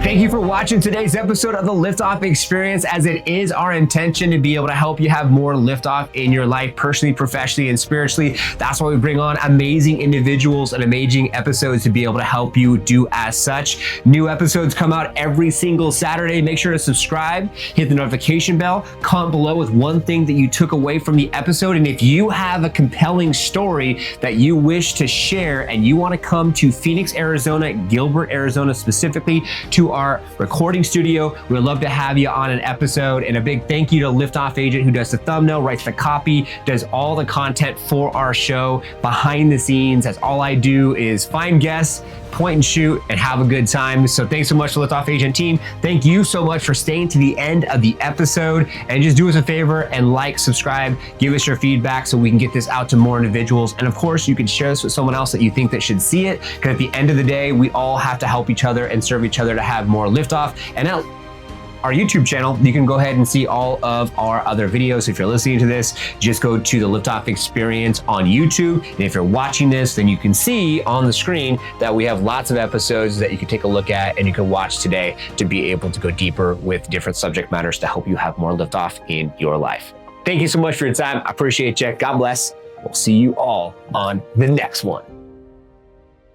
Thank you for watching today's episode of the Liftoff Experience, as it is our intention to be able to help you have more liftoff in your life, personally, professionally, and spiritually. That's why we bring on amazing individuals and amazing episodes to be able to help you do as such. New episodes come out every single Saturday. Make sure to subscribe, hit the notification bell, comment below with one thing that you took away from the episode. And if you have a compelling story that you wish to share and you want to come to Phoenix, Arizona, Gilbert, Arizona specifically, to our recording studio, we'd love to have you on an episode. And a big thank you to Liftoff Agent, who does the thumbnail, writes the copy, does all the content for our show behind the scenes, as all I do is find guests, point and shoot, and have a good time. So thanks so much to Liftoff Agent team. Thank you so much for staying to the end of the episode, and just do us a favor and like, subscribe, give us your feedback so we can get this out to more individuals. And of course, you can share this with someone else that you think that should see it, because at the end of the day, we all have to help each other and serve each other to have more liftoff. And now, our YouTube channel, you can go ahead and see all of our other videos. If you're listening to this, just go to the Liftoff Experience on YouTube. And if you're watching this, then you can see on the screen that we have lots of episodes that you can take a look at and you can watch today to be able to go deeper with different subject matters to help you have more liftoff in your life. Thank you so much for your time. I appreciate you. God bless. We'll see you all on the next one.